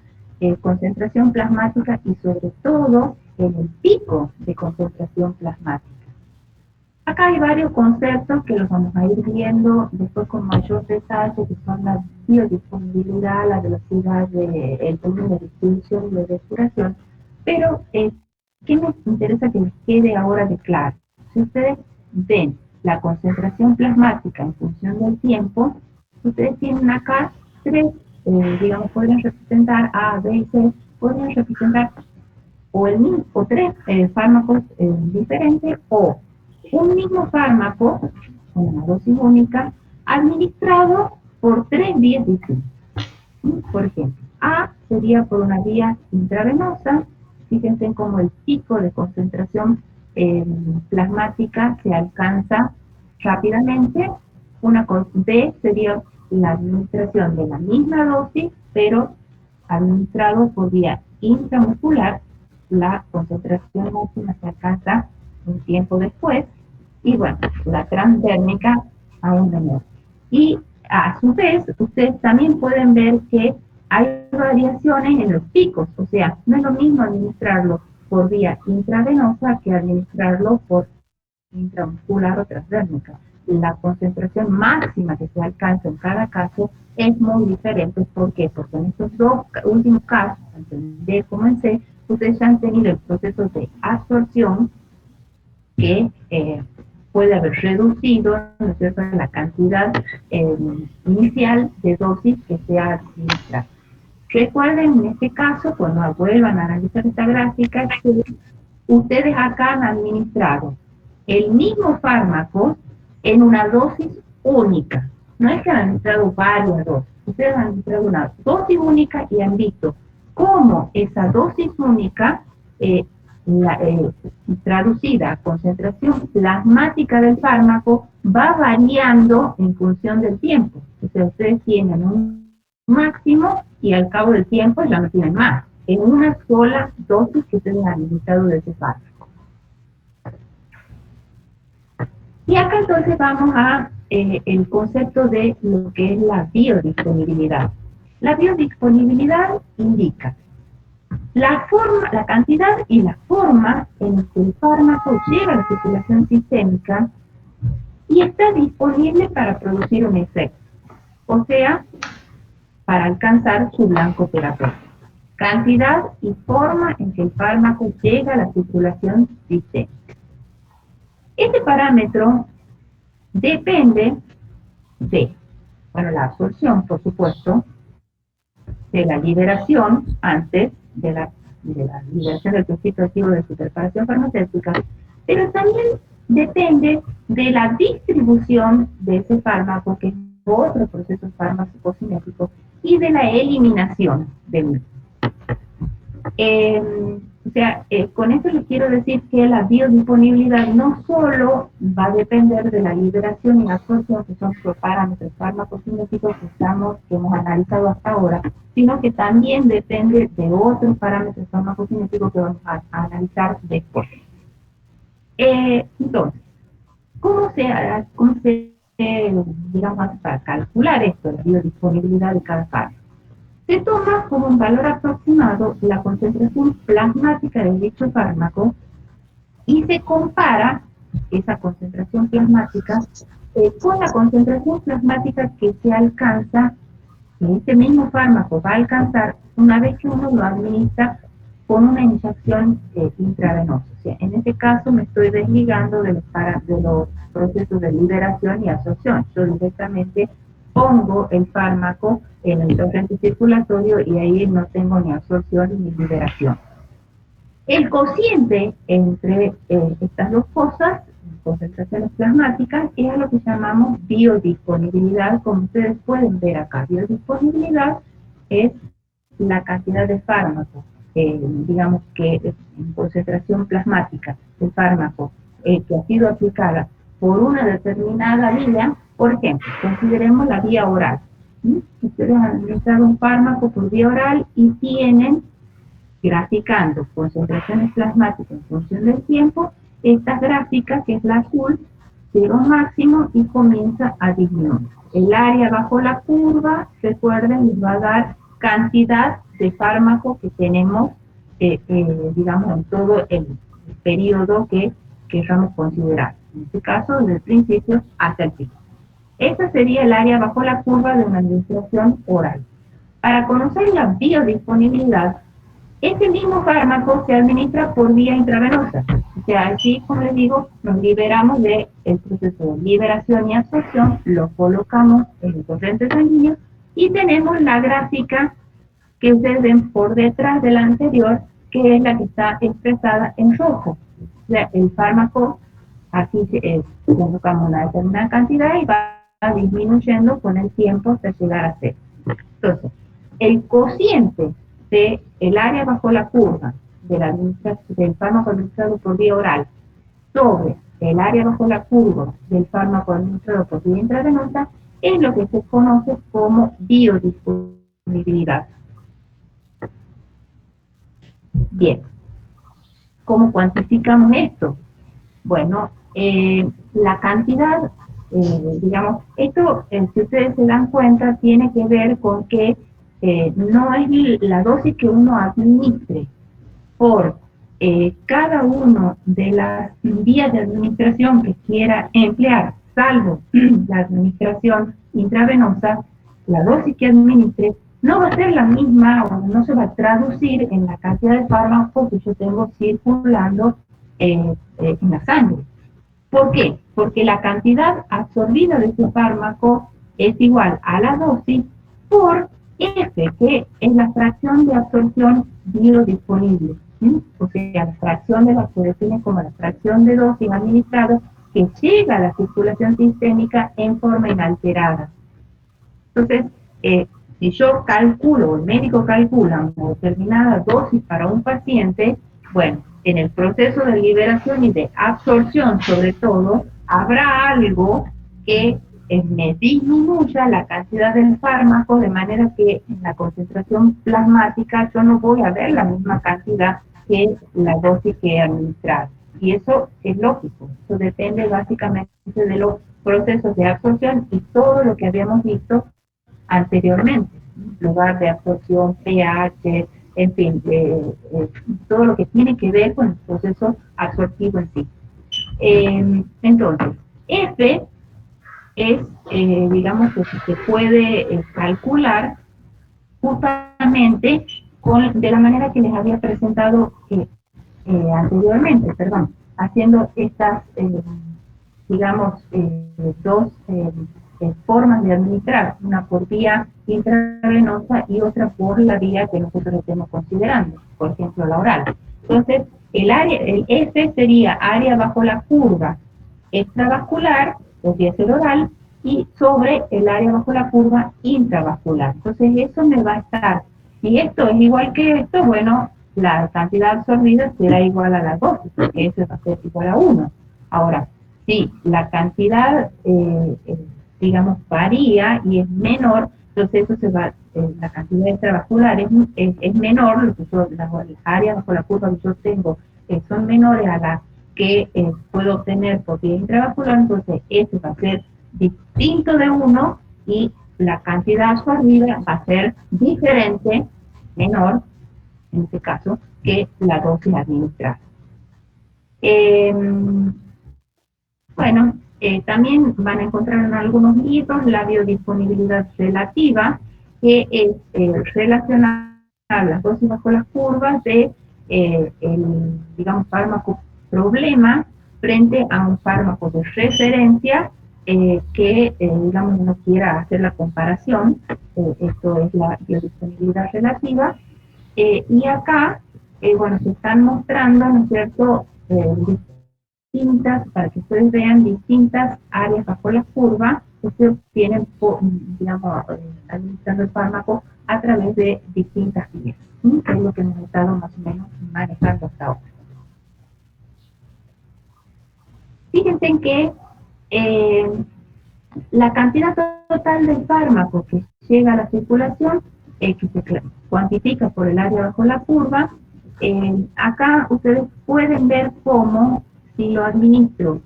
concentración plasmática y sobre todo en el pico de concentración plasmática. Acá hay varios conceptos que los vamos a ir viendo después con mayor detalle, que son la biodisponibilidad, la velocidad del volumen de distribución y de depuración, pero ¿qué me interesa que les quede ahora de claro? Si ustedes ven la concentración plasmática en función del tiempo, ustedes tienen acá tres, digamos, podrían representar A, B y C, podrían representar o tres fármacos diferentes, o un mismo fármaco, con una dosis única, administrado por tres vías distintas. Por ejemplo, A sería por una vía intravenosa. Fíjense en cómo el pico de concentración plasmática se alcanza rápidamente. B sería la administración de la misma dosis, pero administrado por vía intramuscular. La concentración máxima se alcanza un tiempo después. Y bueno, la transdérmica aún menor. Y a su vez, ustedes también pueden ver que hay variaciones en los picos, o sea, no es lo mismo administrarlo por vía intravenosa que administrarlo por intramuscular o transdérmica. La concentración máxima que se alcanza en cada caso es muy diferente. ¿Por qué? Porque en estos dos últimos casos, tanto en D como en C, ustedes ya han tenido el proceso de absorción que puede haber reducido, ¿no es cierto?, la cantidad inicial de dosis que se ha administrado. Recuerden en este caso, cuando vuelvan a analizar esta gráfica, que ustedes acá han administrado el mismo fármaco en una dosis única. No es que han administrado varias dosis, ustedes han administrado una dosis única y han visto cómo esa dosis única traducida a concentración plasmática del fármaco va variando en función del tiempo. O sea, ustedes tienen un máximo y al cabo del tiempo ya no tienen más. En una sola dosis que ustedes han administrado de ese fármaco. Y acá entonces vamos a el concepto de lo que es la biodisponibilidad. La biodisponibilidad indica la cantidad y la forma en que el fármaco llega a la circulación sistémica y está disponible para producir un efecto, o sea, para alcanzar su blanco terapéutico. Cantidad y forma en que el fármaco llega a la circulación sistémica. Este parámetro depende de, bueno, la absorción, por supuesto, de la liberación antes de la liberación del principio activo de su preparación farmacéutica, pero también depende de la distribución de ese fármaco, que es otro proceso farmacocinético, y de la eliminación del mismo. O sea, con esto les quiero decir que la biodisponibilidad no solo va a depender de la liberación y absorción, que son los parámetros farmacocinéticos que hemos analizado hasta ahora, sino que también depende de otros parámetros farmacocinéticos que vamos a analizar después. Entonces, ¿cómo se digamos, para calcular esto, la biodisponibilidad de cada fármaco? Se toma como un valor aproximado la concentración plasmática de dicho fármaco y se compara esa concentración plasmática con la concentración plasmática que se alcanza, que este mismo fármaco va a alcanzar una vez que uno lo administra con una inyección intravenosa. O sea, en este caso me estoy desligando de los procesos de liberación y absorción. Yo directamente pongo el fármaco en el torrente circulatorio y ahí no tengo ni absorción ni liberación. El cociente entre estas dos cosas, concentraciones plasmáticas, es a lo que llamamos biodisponibilidad, como ustedes pueden ver acá. Biodisponibilidad es la cantidad de fármaco, digamos que en concentración plasmática del fármaco que ha sido aplicada por una determinada vía. Por ejemplo, consideremos la vía oral. Ustedes han administrado un fármaco por vía oral y tienen, graficando concentraciones plasmáticas en función del tiempo, estas gráficas, que es la azul, cero máximo y comienza a disminuir. El área bajo la curva, recuerden, les va a dar cantidad de fármaco que tenemos, digamos, en todo el periodo que queramos considerar. En este caso, desde el principio hasta el fin. Esta sería el área bajo la curva de una administración oral. Para conocer la biodisponibilidad, este mismo fármaco se administra por vía intravenosa. O sea, así, como les digo, nos liberamos del proceso de liberación y absorción, lo colocamos en el torrente sanguíneo y tenemos la gráfica que ustedes ven por detrás de la anterior, que es la que está expresada en rojo. O sea, el fármaco, aquí colocamos una determinada cantidad y va disminuyendo con el tiempo hasta llegar a cero. Entonces, el cociente del área bajo la curva del fármaco administrado por vía oral sobre el área bajo la curva del fármaco administrado por vía intravenosa es lo que se conoce como biodisponibilidad. Bien, ¿cómo cuantificamos esto? Bueno, la cantidad, digamos, esto, si ustedes se dan cuenta, tiene que ver con que no es la dosis que uno administre por cada uno de las vías de administración que quiera emplear, salvo la administración intravenosa, la dosis que administre no va a ser la misma o no se va a traducir en la cantidad de fármacos que yo tengo circulando en la sangre. ¿Por qué? Porque la cantidad absorbida de ese fármaco es igual a la dosis por F, que es la fracción de absorción biodisponible. O sea, la fracción de la que se define como la fracción de dosis administrada que llega a la circulación sistémica en forma inalterada. Entonces, si yo calculo, o el médico calcula una determinada dosis para un paciente, bueno, en el proceso de liberación y de absorción, sobre todo, habrá algo que me disminuya la cantidad del fármaco, de manera que en la concentración plasmática yo no voy a ver la misma cantidad que la dosis que he administrado. Y eso es lógico, eso depende básicamente de los procesos de absorción y todo lo que habíamos visto anteriormente, lugar de absorción, pH, en fin, todo lo que tiene que ver con el proceso absortivo en sí. Entonces, F es, digamos, que se puede calcular justamente de la manera que les había presentado anteriormente, perdón, haciendo estas, digamos, dos formas de administrar, una por vía intravenosa y otra por la vía que nosotros estemos considerando, por ejemplo, la oral. Entonces, el F sería área bajo la curva extravascular, podría ser oral, y sobre el área bajo la curva intravascular. Entonces, eso me va a estar, si esto es igual que esto, bueno, la cantidad absorbida será igual a la dosis, porque eso va a ser igual a 1. Ahora, si la cantidad, digamos, varía y es menor, entonces eso se va, la cantidad extravascular es menor, lo que las áreas bajo la curva que yo tengo son menores a las que puedo obtener por vía intravascular, entonces eso va a ser distinto de 1 y la cantidad absorbida va a ser diferente, menor, en este caso, que la dosis administrada. Bueno, también van a encontrar en algunos libros la biodisponibilidad relativa, que es relacionada a las dosis bajo las curvas de digamos, fármaco problema frente a un fármaco de referencia que, digamos, uno quiera hacer la comparación. Esto es la biodisponibilidad relativa. Y acá, bueno, se están mostrando, ¿no es cierto?, distintas, para que ustedes vean, distintas áreas bajo la curva. Ustedes tienen, digamos, administrando el fármaco a través de distintas vías, que es lo que hemos estado más o menos manejando hasta ahora. Fíjense en que la cantidad total del fármaco que llega a la circulación, que se cuantifica por el área bajo la curva, acá ustedes pueden ver cómo, si lo administro,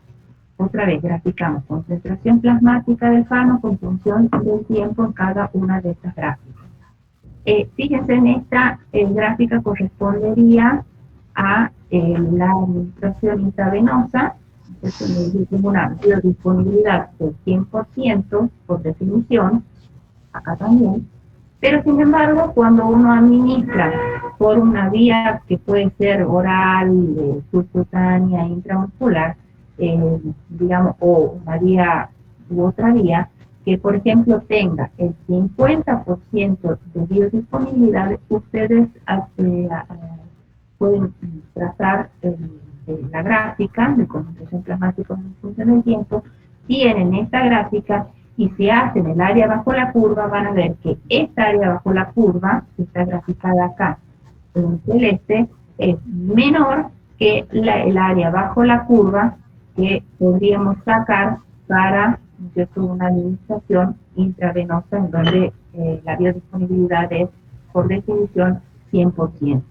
otra vez graficamos concentración plasmática del fármaco en función del tiempo en cada una de estas gráficas. Fíjense, en esta gráfica correspondería a la administración intravenosa. Entonces, una biodisponibilidad del 100% por definición, acá también, pero sin embargo, cuando uno administra por una vía que puede ser oral, subcutánea, intramuscular, digamos, o una vía u otra vía, que por ejemplo tenga el 50% de biodisponibilidad, ustedes pueden trazar la gráfica de concentración plasmática en función del tiempo. Tienen esta gráfica y si hacen el área bajo la curva, van a ver que esta área bajo la curva, que está graficada acá en celeste, es menor que el área bajo la curva que podríamos sacar para, ¿no es cierto?, una administración intravenosa en donde la biodisponibilidad es, por definición, 100%.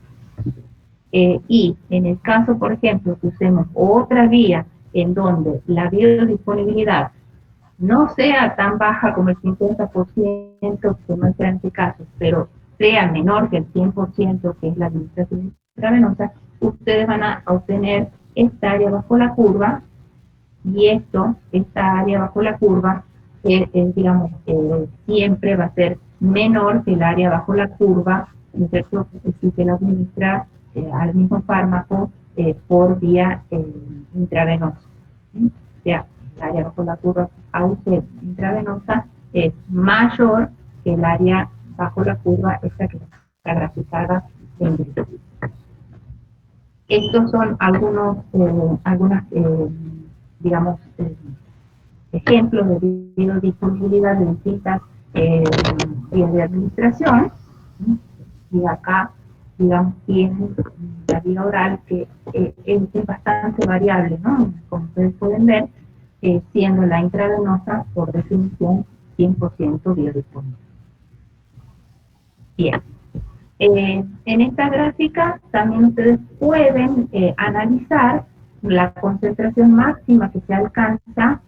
Y en el caso, por ejemplo, que usemos otra vía en donde la biodisponibilidad no sea tan baja como el 50%, que no sea en este caso, pero sea menor que el 100%, que es la administración intravenosa, ustedes van a obtener esta área bajo la curva, y esta área bajo la curva, digamos, siempre va a ser menor que el área bajo la curva, ¿no es cierto?, si se lo administra al mismo fármaco por vía intravenosa. ¿Sí? O sea, el área bajo la curva AUC intravenosa es mayor que el área bajo la curva, esta que está graficada en gris. Estos son algunas, digamos, ejemplos de biodisponibilidad de distintas vías de administración. Y acá, digamos, tienen la vía oral, que es bastante variable, ¿no? Como ustedes pueden ver, siendo la intravenosa, por definición, 100% biodisponible. Bien. En esta gráfica también ustedes pueden analizar la concentración máxima que se alcanza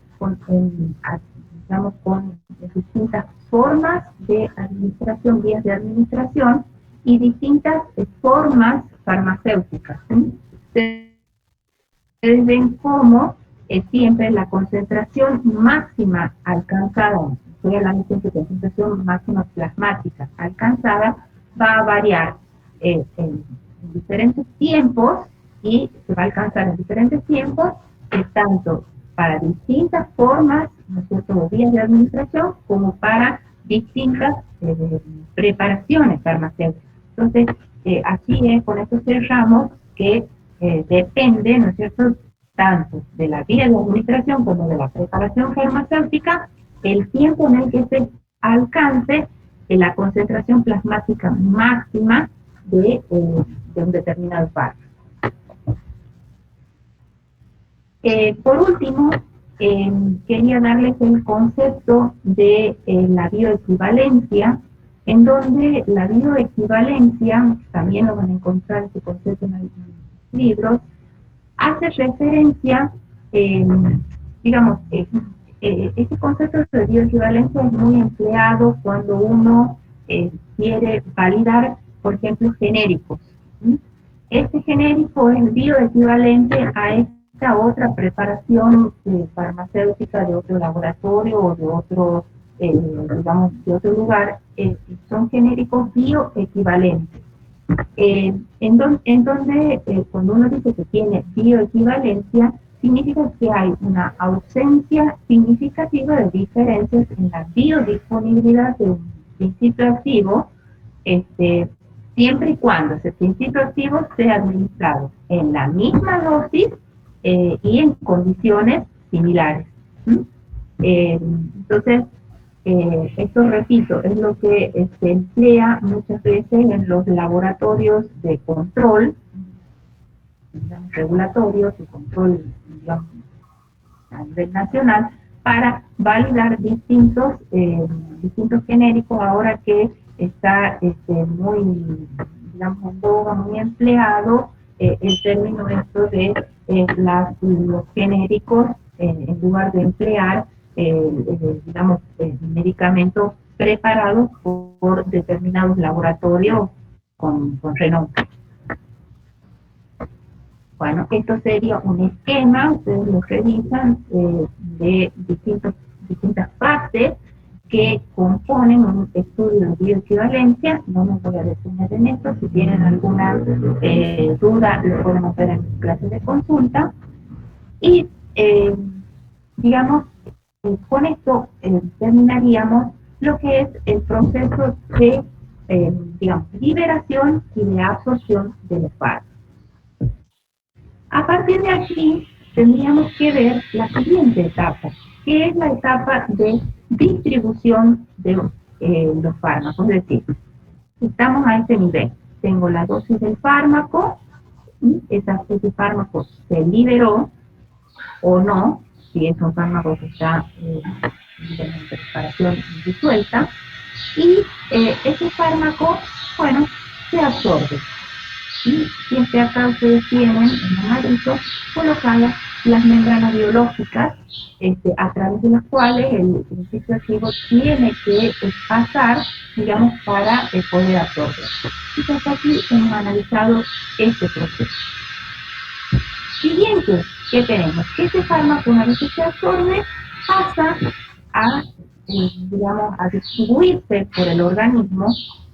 digamos, con distintas formas de administración, vías de administración y distintas formas farmacéuticas. Ustedes ven cómo siempre la concentración máxima alcanzada, estoy hablando siempre de concentración máxima plasmática alcanzada, va a variar en diferentes tiempos, y se va a alcanzar en diferentes tiempos, tanto para distintas formas, ¿no es cierto?, o vías de administración, como para distintas preparaciones farmacéuticas. Entonces, aquí con esto cerramos que depende, ¿no es cierto?, tanto de la vía de administración como de la preparación farmacéutica, el tiempo en el que se alcance la concentración plasmática máxima de un determinado fármaco. Por último, quería darles el concepto de la bioequivalencia, en donde la bioequivalencia, también lo van a encontrar este concepto en algunos libros, hace referencia, digamos, este concepto de bioequivalencia es muy empleado cuando uno quiere validar, por ejemplo, genéricos. Este genérico es bioequivalente a esta otra preparación farmacéutica de otro laboratorio o de otro, digamos, de otro lugar. Son genéricos bioequivalentes. En donde cuando uno dice que tiene bioequivalencia, significa que hay una ausencia significativa de diferencias en la biodisponibilidad de un principio activo, este, siempre y cuando ese principio activo sea administrado en la misma dosis y en condiciones similares. ¿Mm? Entonces, esto, repito, es lo que se emplea muchas veces en los laboratorios de control, digamos, regulatorios y control, digamos, a nivel nacional, para validar distintos genéricos, ahora que está muy, digamos, en boga, muy empleado el término esto de los genéricos, en lugar de emplear, digamos, medicamentos preparados por determinados laboratorios con renombre. Bueno, esto sería un esquema, ustedes lo revisan, de distintas partes que componen un estudio de bioequivalencia. No me voy a detener en esto. Si tienen alguna duda, lo podemos ver en clases de consulta. Y, digamos, con esto terminaríamos lo que es el proceso de, digamos, liberación y de absorción de los fármacos. A partir de aquí, tendríamos que ver la siguiente etapa, que es la etapa de distribución de los fármacos. Es decir, estamos a este nivel. Tengo la dosis del fármaco, y ese fármaco se liberó o no, si es un fármaco que está en preparación disuelta, y ese fármaco, bueno, se absorbe. Y siempre acá ustedes tienen en amarillo colocadas las membranas biológicas, a través de las cuales el principio activo tiene que pasar, digamos, para poder absorber. Entonces aquí hemos analizado este proceso. Siguiente, ¿qué tenemos? Que este fármaco, una vez que se absorbe, pasa a, digamos, a distribuirse por el organismo,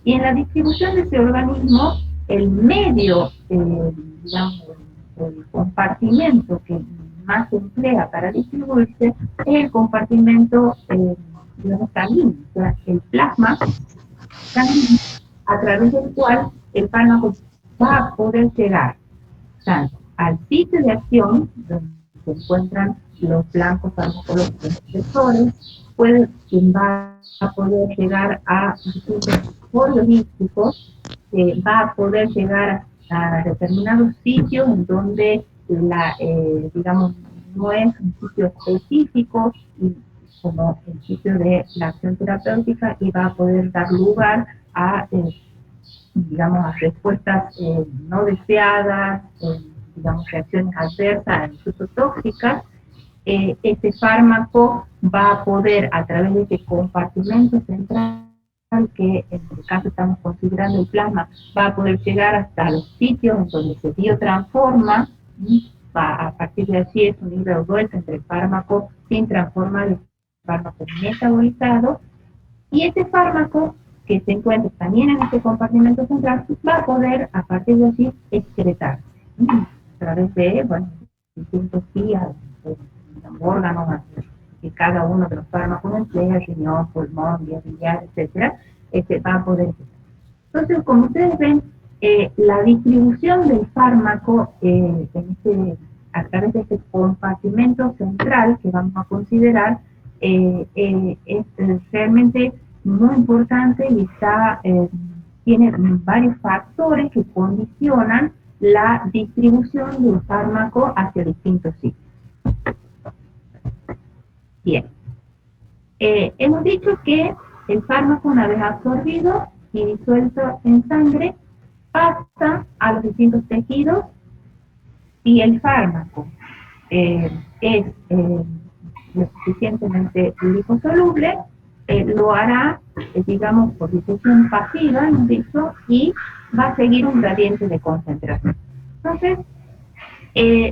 y en la distribución de ese organismo, el medio, digamos, el compartimento que más se emplea para distribuirse es el compartimento, digamos, sanguíneo, o sea, el plasma sanguíneo, a través del cual el fármaco va a poder llegar tanto al sitio de acción, donde se encuentran los blancos farmacológicos receptores, va a poder llegar a distintos folios lísticos, va a poder llegar a determinados sitios en donde digamos, no es un sitio específico como el sitio de la acción terapéutica, y va a poder dar lugar a, digamos, a respuestas no deseadas, digamos, reacciones adversas, incluso tóxicas. Este fármaco va a poder, a través de este compartimento central, que en este caso estamos considerando el plasma, va a poder llegar hasta los sitios en donde se biotransforma. A partir de allí es un ida y vuelta entre el fármaco sin transformar y el fármaco metabolizado, y este fármaco que se encuentra también en este compartimento central va a poder, a partir de allí, excretarse a través de, bueno, distintos vías, órganos que cada uno de los fármacos emplea, riñón, pulmón, vía biliar, etcétera, va a poder excretar. Entonces, como ustedes ven, la distribución del fármaco a través de este compartimento central que vamos a considerar es realmente muy importante, y tiene varios factores que condicionan la distribución de un fármaco hacia distintos sitios. Bien, hemos dicho que el fármaco, una vez absorbido y disuelto en sangre, pasa a los distintos tejidos. Si el fármaco es lo suficientemente liposoluble, lo hará, digamos, por difusión pasiva, hemos dicho, y va a seguir un gradiente de concentración. Entonces,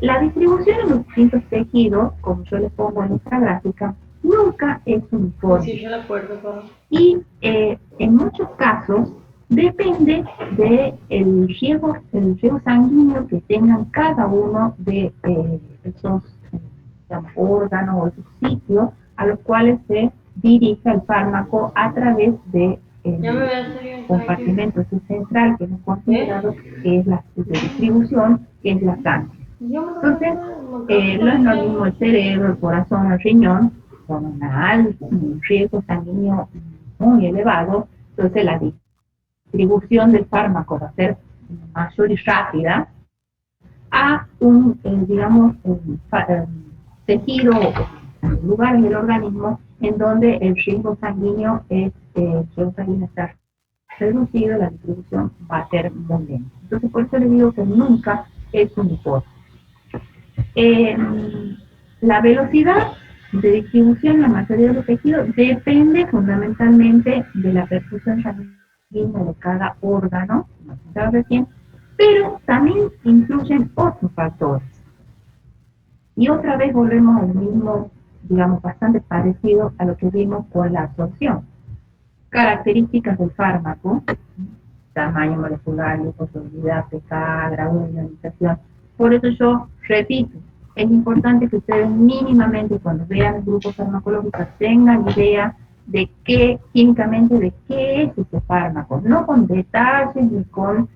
la distribución en los distintos tejidos, como yo les pongo en esta gráfica, nunca es uniforme. Sí, yo la acuerdo, y en muchos casos, depende del riego sanguíneo que tengan cada uno de esos órganos o esos sitios a los cuales se dirige el fármaco a través de compartimento central que hemos considerado que es la de distribución, que es la sangre. Entonces, no es lo mismo el cerebro, el corazón, el riñón, con un riesgo sanguíneo muy elevado, entonces la distribución del fármaco va a ser mayor y rápida a un tejido o lugar del organismo en donde el riesgo sanguíneo está reducido, la distribución va a ser muy lenta. Entonces, por eso les digo que nunca es uniforme. La velocidad de distribución en la mayoría de los tejidos depende fundamentalmente de la perfusión sanguínea de cada órgano, como comentaba recién, pero también influyen otros factores. Y otra vez volvemos al mismo, digamos, bastante parecido a lo que vimos con la absorción. Características del fármaco, tamaño molecular, liposolubilidad, pK, grado de ionización. Por eso yo repito, es importante que ustedes mínimamente cuando vean el grupo farmacológico tengan idea de qué, químicamente, de qué es ese fármaco, no con detalles ni con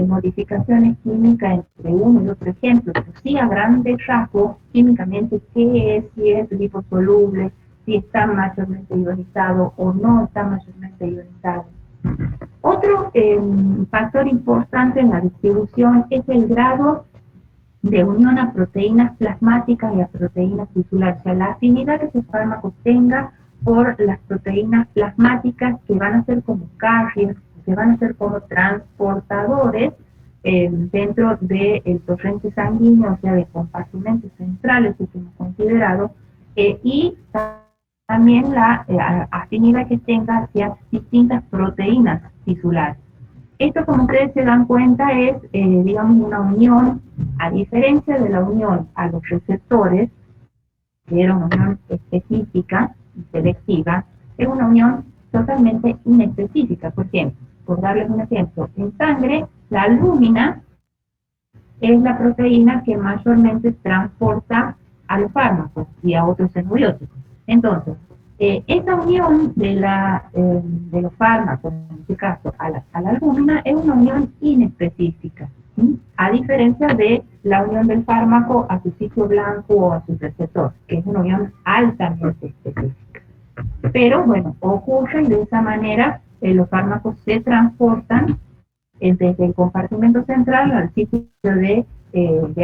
modificaciones químicas entre uno y otro ejemplo, pero sí a grandes rasgos, químicamente, qué es, si es liposoluble, si está mayormente ionizado o no está mayormente ionizado. Otro factor importante en la distribución es el grado de unión a proteínas plasmáticas y a proteínas tisulares, o sea, la afinidad que ese fármaco tenga por las proteínas plasmáticas que van a ser como carriers, que van a ser como transportadores dentro del torrente sanguíneo, o sea, de compartimentos centrales que hemos considerado, y también la afinidad que tenga hacia distintas proteínas tisulares. Esto, como ustedes se dan cuenta, es, digamos, una unión, a diferencia de la unión a los receptores, que era una unión específica y selectiva, es una unión totalmente inespecífica. Por ejemplo, por darles un ejemplo, en sangre, la albúmina es la proteína que mayormente transporta a los fármacos y a otros xenobióticos. Entonces, esta unión de los fármacos, en este caso a la albúmina, es una unión inespecífica, ¿sí? A diferencia de la unión del fármaco a su sitio blanco o a su receptor, que es una unión altamente específica. Pero bueno, ocurre y de esa manera los fármacos se transportan desde el compartimento central al sitio de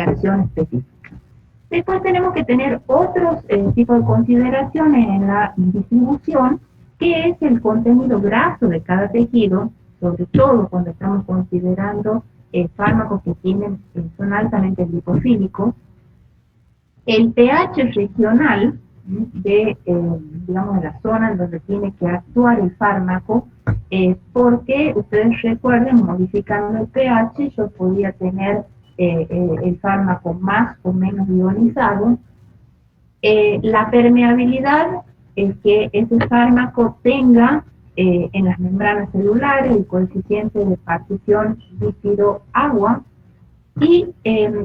acción específica. Después tenemos que tener otros tipos de consideraciones en la distribución, que es el contenido graso de cada tejido, sobre todo cuando estamos considerando fármacos que son altamente lipofílicos, el pH regional de, digamos, de la zona en donde tiene que actuar el fármaco, porque ustedes recuerden, modificando el pH, yo podía tener el fármaco más o menos ionizado. La permeabilidad es que ese fármaco tenga en las membranas celulares el coeficiente de partición líquido-agua, y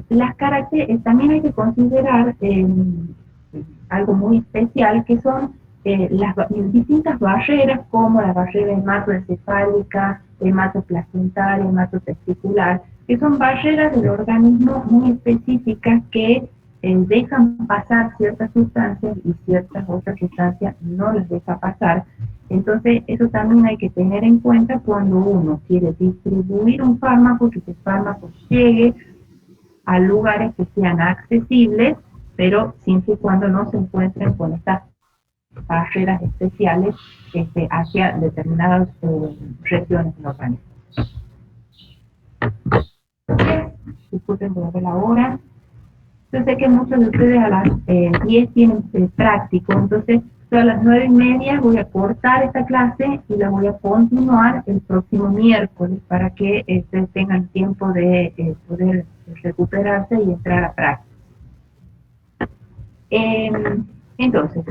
las características, también hay que considerar algo muy especial, que son las distintas barreras, como la barrera hematoencefálica, hematoplacentaria, hematotesticular, que son barreras del organismo muy específicas que dejan pasar ciertas sustancias y ciertas otras sustancias no las deja pasar. Entonces, eso también hay que tener en cuenta cuando uno quiere distribuir un fármaco, que ese fármaco llegue a lugares que sean accesibles, pero siempre y cuando no se encuentren con estas barreras especiales hacia determinadas regiones del organismo. Disculpen por ver la hora. Yo sé que muchos de ustedes a las 10 tienen práctico, entonces yo a las 9:30 voy a cortar esta clase y la voy a continuar el próximo miércoles para que ustedes tengan tiempo de poder recuperarse y entrar a práctica. Entonces,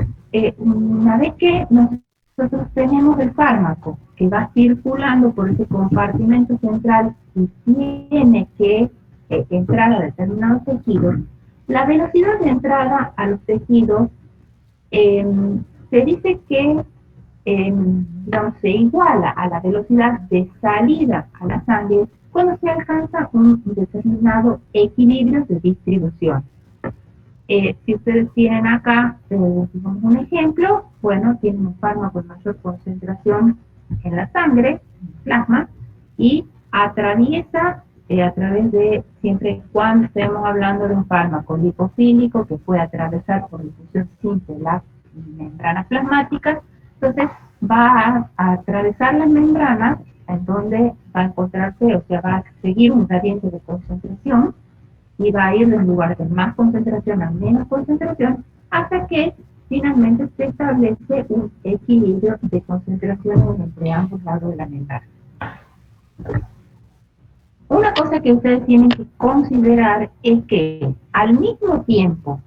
una vez que nos Nosotros tenemos el fármaco que va circulando por ese compartimento central y tiene que entrar a determinados tejidos. La velocidad de entrada a los tejidos eh, se dice que digamos, se iguala a la velocidad de salida a la sangre cuando se alcanza un determinado equilibrio de distribución. Si ustedes tienen acá un ejemplo, bueno, tienen un fármaco de mayor concentración en la sangre, en el plasma, y atraviesa a través de, siempre y cuando estemos hablando de un fármaco lipofílico que puede atravesar por difusión simple las membranas plasmáticas, entonces va a atravesar las membranas en donde va a encontrarse, o sea, va a seguir un gradiente de concentración y va a ir del lugar de más concentración a menos concentración hasta que finalmente se establece un equilibrio de concentraciones entre ambos lados de la membrana. Una cosa que ustedes tienen que considerar es que al mismo tiempo,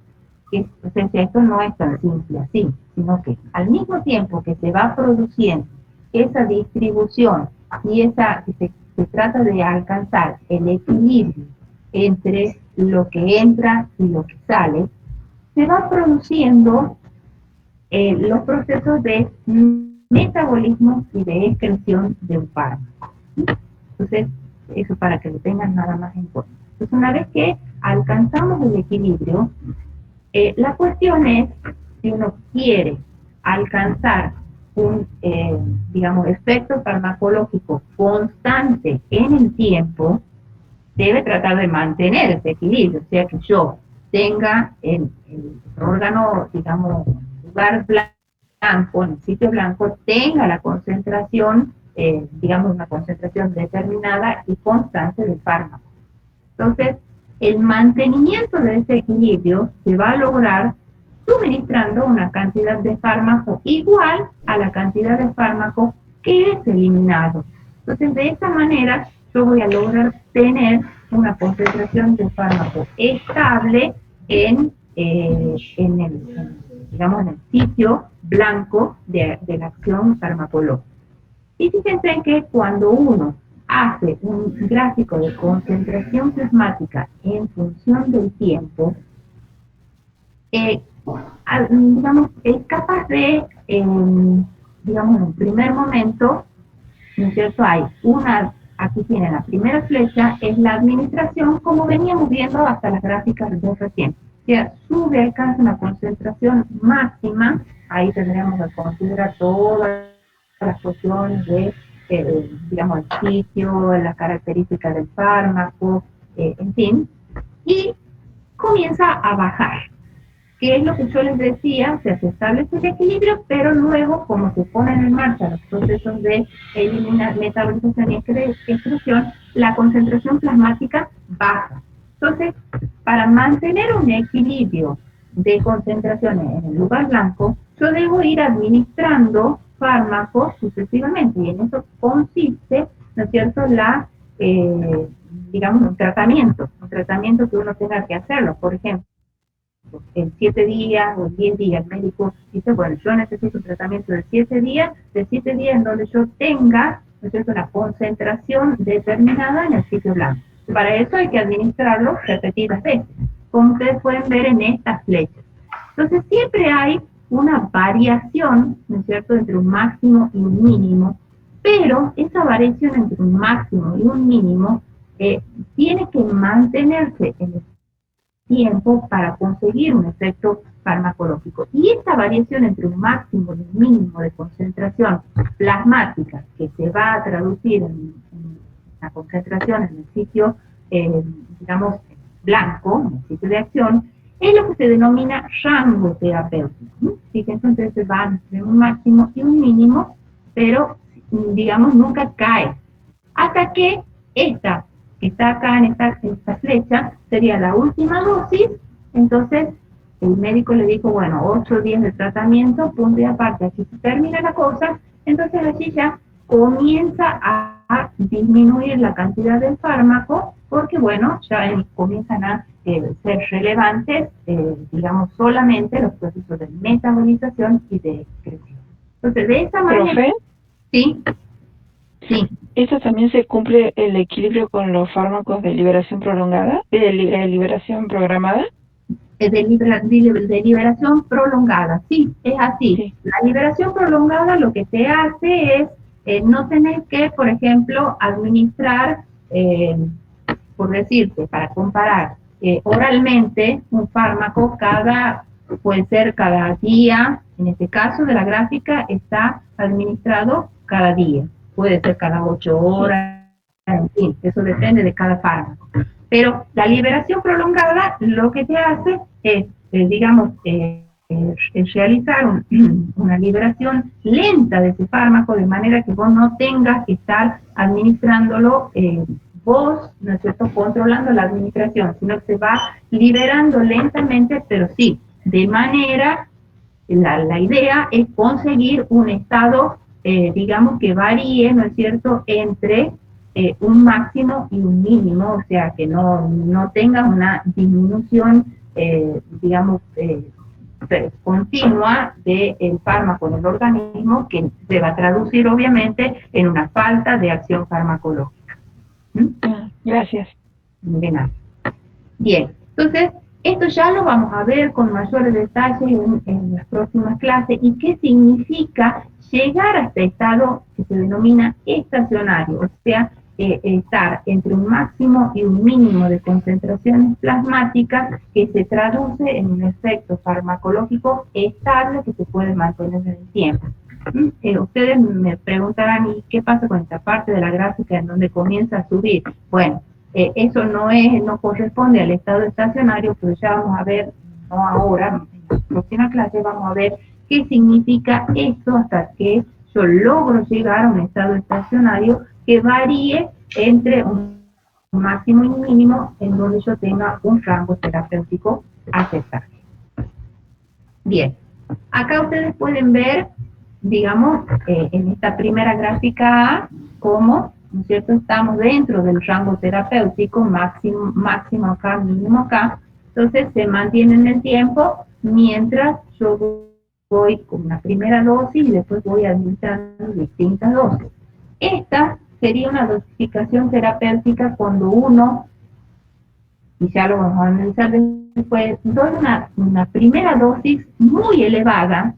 que, o sea, esto no es tan simple así, sino que al mismo tiempo que se va produciendo esa distribución y se trata de alcanzar el equilibrio entre lo que entra y lo que sale, se va produciendo los procesos de metabolismo y de excreción de un fármaco. Entonces, eso para que lo tengan nada más en cuenta. Entonces, una vez que alcanzamos el equilibrio, la cuestión es si uno quiere alcanzar un, digamos, efecto farmacológico constante en el tiempo, debe tratar de mantener ese equilibrio, o sea que yo tenga el órgano, digamos, lugar blanco, en el sitio blanco, tenga la concentración, digamos, una concentración determinada y constante del fármaco. Entonces, el mantenimiento de ese equilibrio se va a lograr suministrando una cantidad de fármaco igual a la cantidad de fármaco que es eliminado. Entonces, de esta manera, yo voy a lograr tener una concentración de fármaco estable en digamos, en el sitio blanco de la acción farmacológica. Y fíjense que cuando uno hace un gráfico de concentración plasmática en función del tiempo, digamos, es capaz de, digamos, en un primer momento, ¿no es cierto? Hay aquí tiene la primera flecha, es la administración, como veníamos viendo hasta las gráficas de recién. O sea, sube, alcanza una concentración máxima, ahí tendríamos que considerar todas las cuestiones de, digamos, el sitio, las características del fármaco, en fin, y comienza a bajar, que es lo que yo les decía, o sea, se establece el equilibrio, pero luego, como se ponen en marcha los procesos de metabolización y excreción, la concentración plasmática baja. Entonces, para mantener un equilibrio de concentraciones en el lugar blanco, yo debo ir administrando fármacos sucesivamente, y en eso consiste, ¿no es cierto?, digamos, un tratamiento que uno tenga que hacerlo. Por ejemplo, en 7 días o 10 días, el médico dice, bueno, yo necesito un tratamiento de 7 días en donde yo tenga, ¿no es cierto?, una concentración determinada en el sitio blanco. Para eso hay que administrarlo repetidas veces, como ustedes pueden ver en estas flechas. Entonces siempre hay una variación, ¿no es cierto?, entre un máximo y un mínimo, pero esa variación entre un máximo y un mínimo tiene que mantenerse en el tiempo para conseguir un efecto farmacológico. Y esta variación entre un máximo y un mínimo de concentración plasmática que se va a traducir en la concentración en el sitio, digamos, blanco, en el sitio de acción, es lo que se denomina rango terapéutico. ¿Sí? Que entonces se va entre un máximo y un mínimo, pero, digamos, nunca cae. Hasta que esta que está acá en esta flecha, sería la última dosis, entonces el médico le dijo, bueno, 8 días de tratamiento, punto y aparte, aquí se termina la cosa, entonces allí ya comienza a disminuir la cantidad del fármaco, porque bueno, ya comienzan a ser relevantes, digamos, solamente los procesos de metabolización y de excreción. Entonces, de esa manera... ¿Profe? Sí, sí. ¿Esto también se cumple el equilibrio con los fármacos de liberación prolongada, de liberación programada? De liberación prolongada, sí, es así. Sí. La liberación prolongada lo que te hace es no tener que, por ejemplo, administrar, por decirte, para comparar, oralmente un fármaco puede ser cada día, en este caso de la gráfica está administrado cada día, puede ser cada 8 horas, en fin, eso depende de cada fármaco. Pero la liberación prolongada lo que te hace es, digamos, realizar una liberación lenta de ese fármaco, de manera que vos no tengas que estar administrándolo vos, ¿no es cierto?, controlando la administración, sino que se va liberando lentamente, pero sí, de manera, la idea es conseguir un estado, digamos, que varíe, ¿no es cierto?, entre un máximo y un mínimo, o sea, que no tenga una disminución, digamos, continua del fármaco en el organismo, que se va a traducir obviamente en una falta de acción farmacológica. Gracias. De nada. Bien, entonces, esto ya lo vamos a ver con mayores detalles en las próximas clases. ¿Y qué significa llegar a este estado que se denomina estacionario? O sea, estar entre un máximo y un mínimo de concentraciones plasmáticas que se traduce en un efecto farmacológico estable que se puede mantener en el tiempo. Ustedes me preguntarán, ¿y qué pasa con esta parte de la gráfica en donde comienza a subir? Bueno, eso no corresponde al estado estacionario, pero ya vamos a ver, no ahora, en la próxima clase vamos a ver qué significa esto hasta que yo logro llegar a un estado estacionario que varíe entre un máximo y un mínimo en donde yo tenga un rango terapéutico aceptable. Bien, acá ustedes pueden ver, digamos, en esta primera gráfica A, cómo, ¿no es cierto?, estamos dentro del rango terapéutico, máximo acá, mínimo acá. Entonces se mantiene en el tiempo mientras yo voy con una primera dosis y después voy administrando distintas dosis. Esta sería una dosificación terapéutica cuando uno, y ya lo vamos a analizar después, doy una primera dosis muy elevada,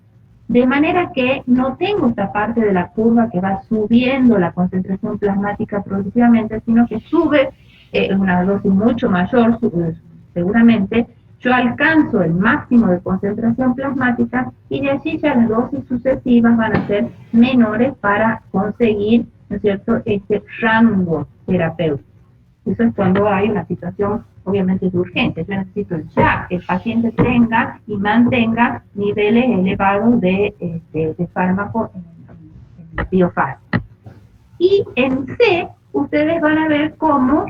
de manera que no tengo esta parte de la curva que va subiendo la concentración plasmática progresivamente, sino que sube una dosis mucho mayor, seguramente. Yo alcanzo el máximo de concentración plasmática y de allí ya las dosis sucesivas van a ser menores para conseguir, ¿no es cierto?, este rango terapéutico. Eso es cuando hay una situación obviamente de urgencia. Yo necesito ya que el paciente tenga y mantenga niveles elevados de fármaco en el biofármaco. Y en C, ustedes van a ver cómo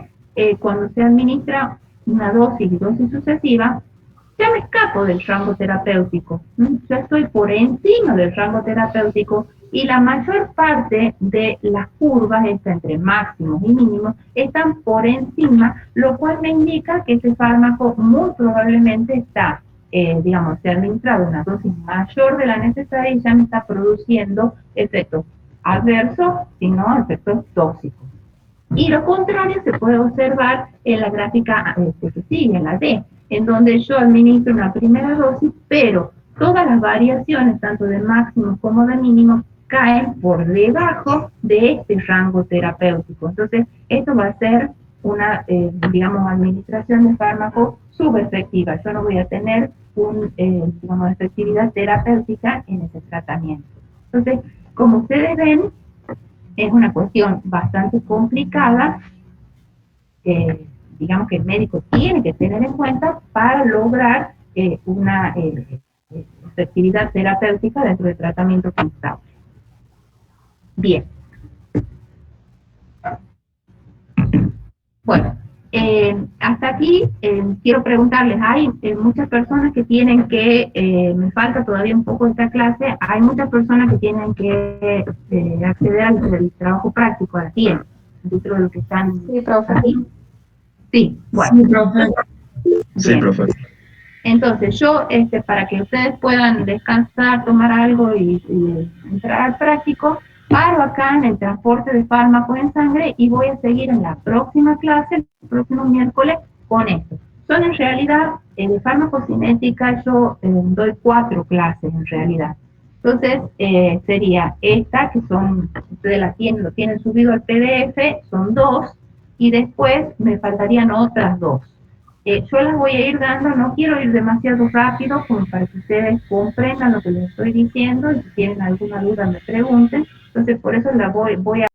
cuando se administra una dosis y dosis sucesiva, ya me escapo del rango terapéutico. Ya estoy por encima del rango terapéutico y la mayor parte de las curvas, entre máximos y mínimos, están por encima, lo cual me indica que ese fármaco muy probablemente está, digamos, se ha administrado una dosis mayor de la necesaria y ya me está produciendo efectos adversos, sino efectos tóxicos. Y lo contrario se puede observar en la gráfica que sigue, en la D, en donde yo administro una primera dosis, pero todas las variaciones, tanto de máximos como de mínimos, caen por debajo de este rango terapéutico. Entonces, esto va a ser una, digamos, administración de fármaco subefectiva. Yo no voy a tener digamos, efectividad terapéutica en ese tratamiento. Entonces, como ustedes ven, es una cuestión bastante complicada, digamos que el médico tiene que tener en cuenta para lograr una efectividad terapéutica dentro del tratamiento constable. Bien. Bueno, hasta aquí quiero preguntarles, hay muchas personas que tienen que, me falta todavía un poco de esta clase, hay muchas personas que tienen que acceder al trabajo práctico, a la ciencia, dentro de lo que están sí, profe. aquí. Sí, bueno. Sí, profe. Sí, profe. Entonces yo, para que ustedes puedan descansar, tomar algo y entrar al práctico, paro acá en el transporte de fármacos en sangre y voy a seguir en la próxima clase, el próximo miércoles, con esto. Son en realidad, de farmacocinética yo doy 4 clases en realidad. Entonces, sería esta, que son, ustedes lo tienen subido al PDF, son 2, y después me faltarían otras 2. Yo las voy a ir dando, no quiero ir demasiado rápido como para que ustedes comprendan lo que les estoy diciendo y si tienen alguna duda me pregunten. Entonces por eso voy a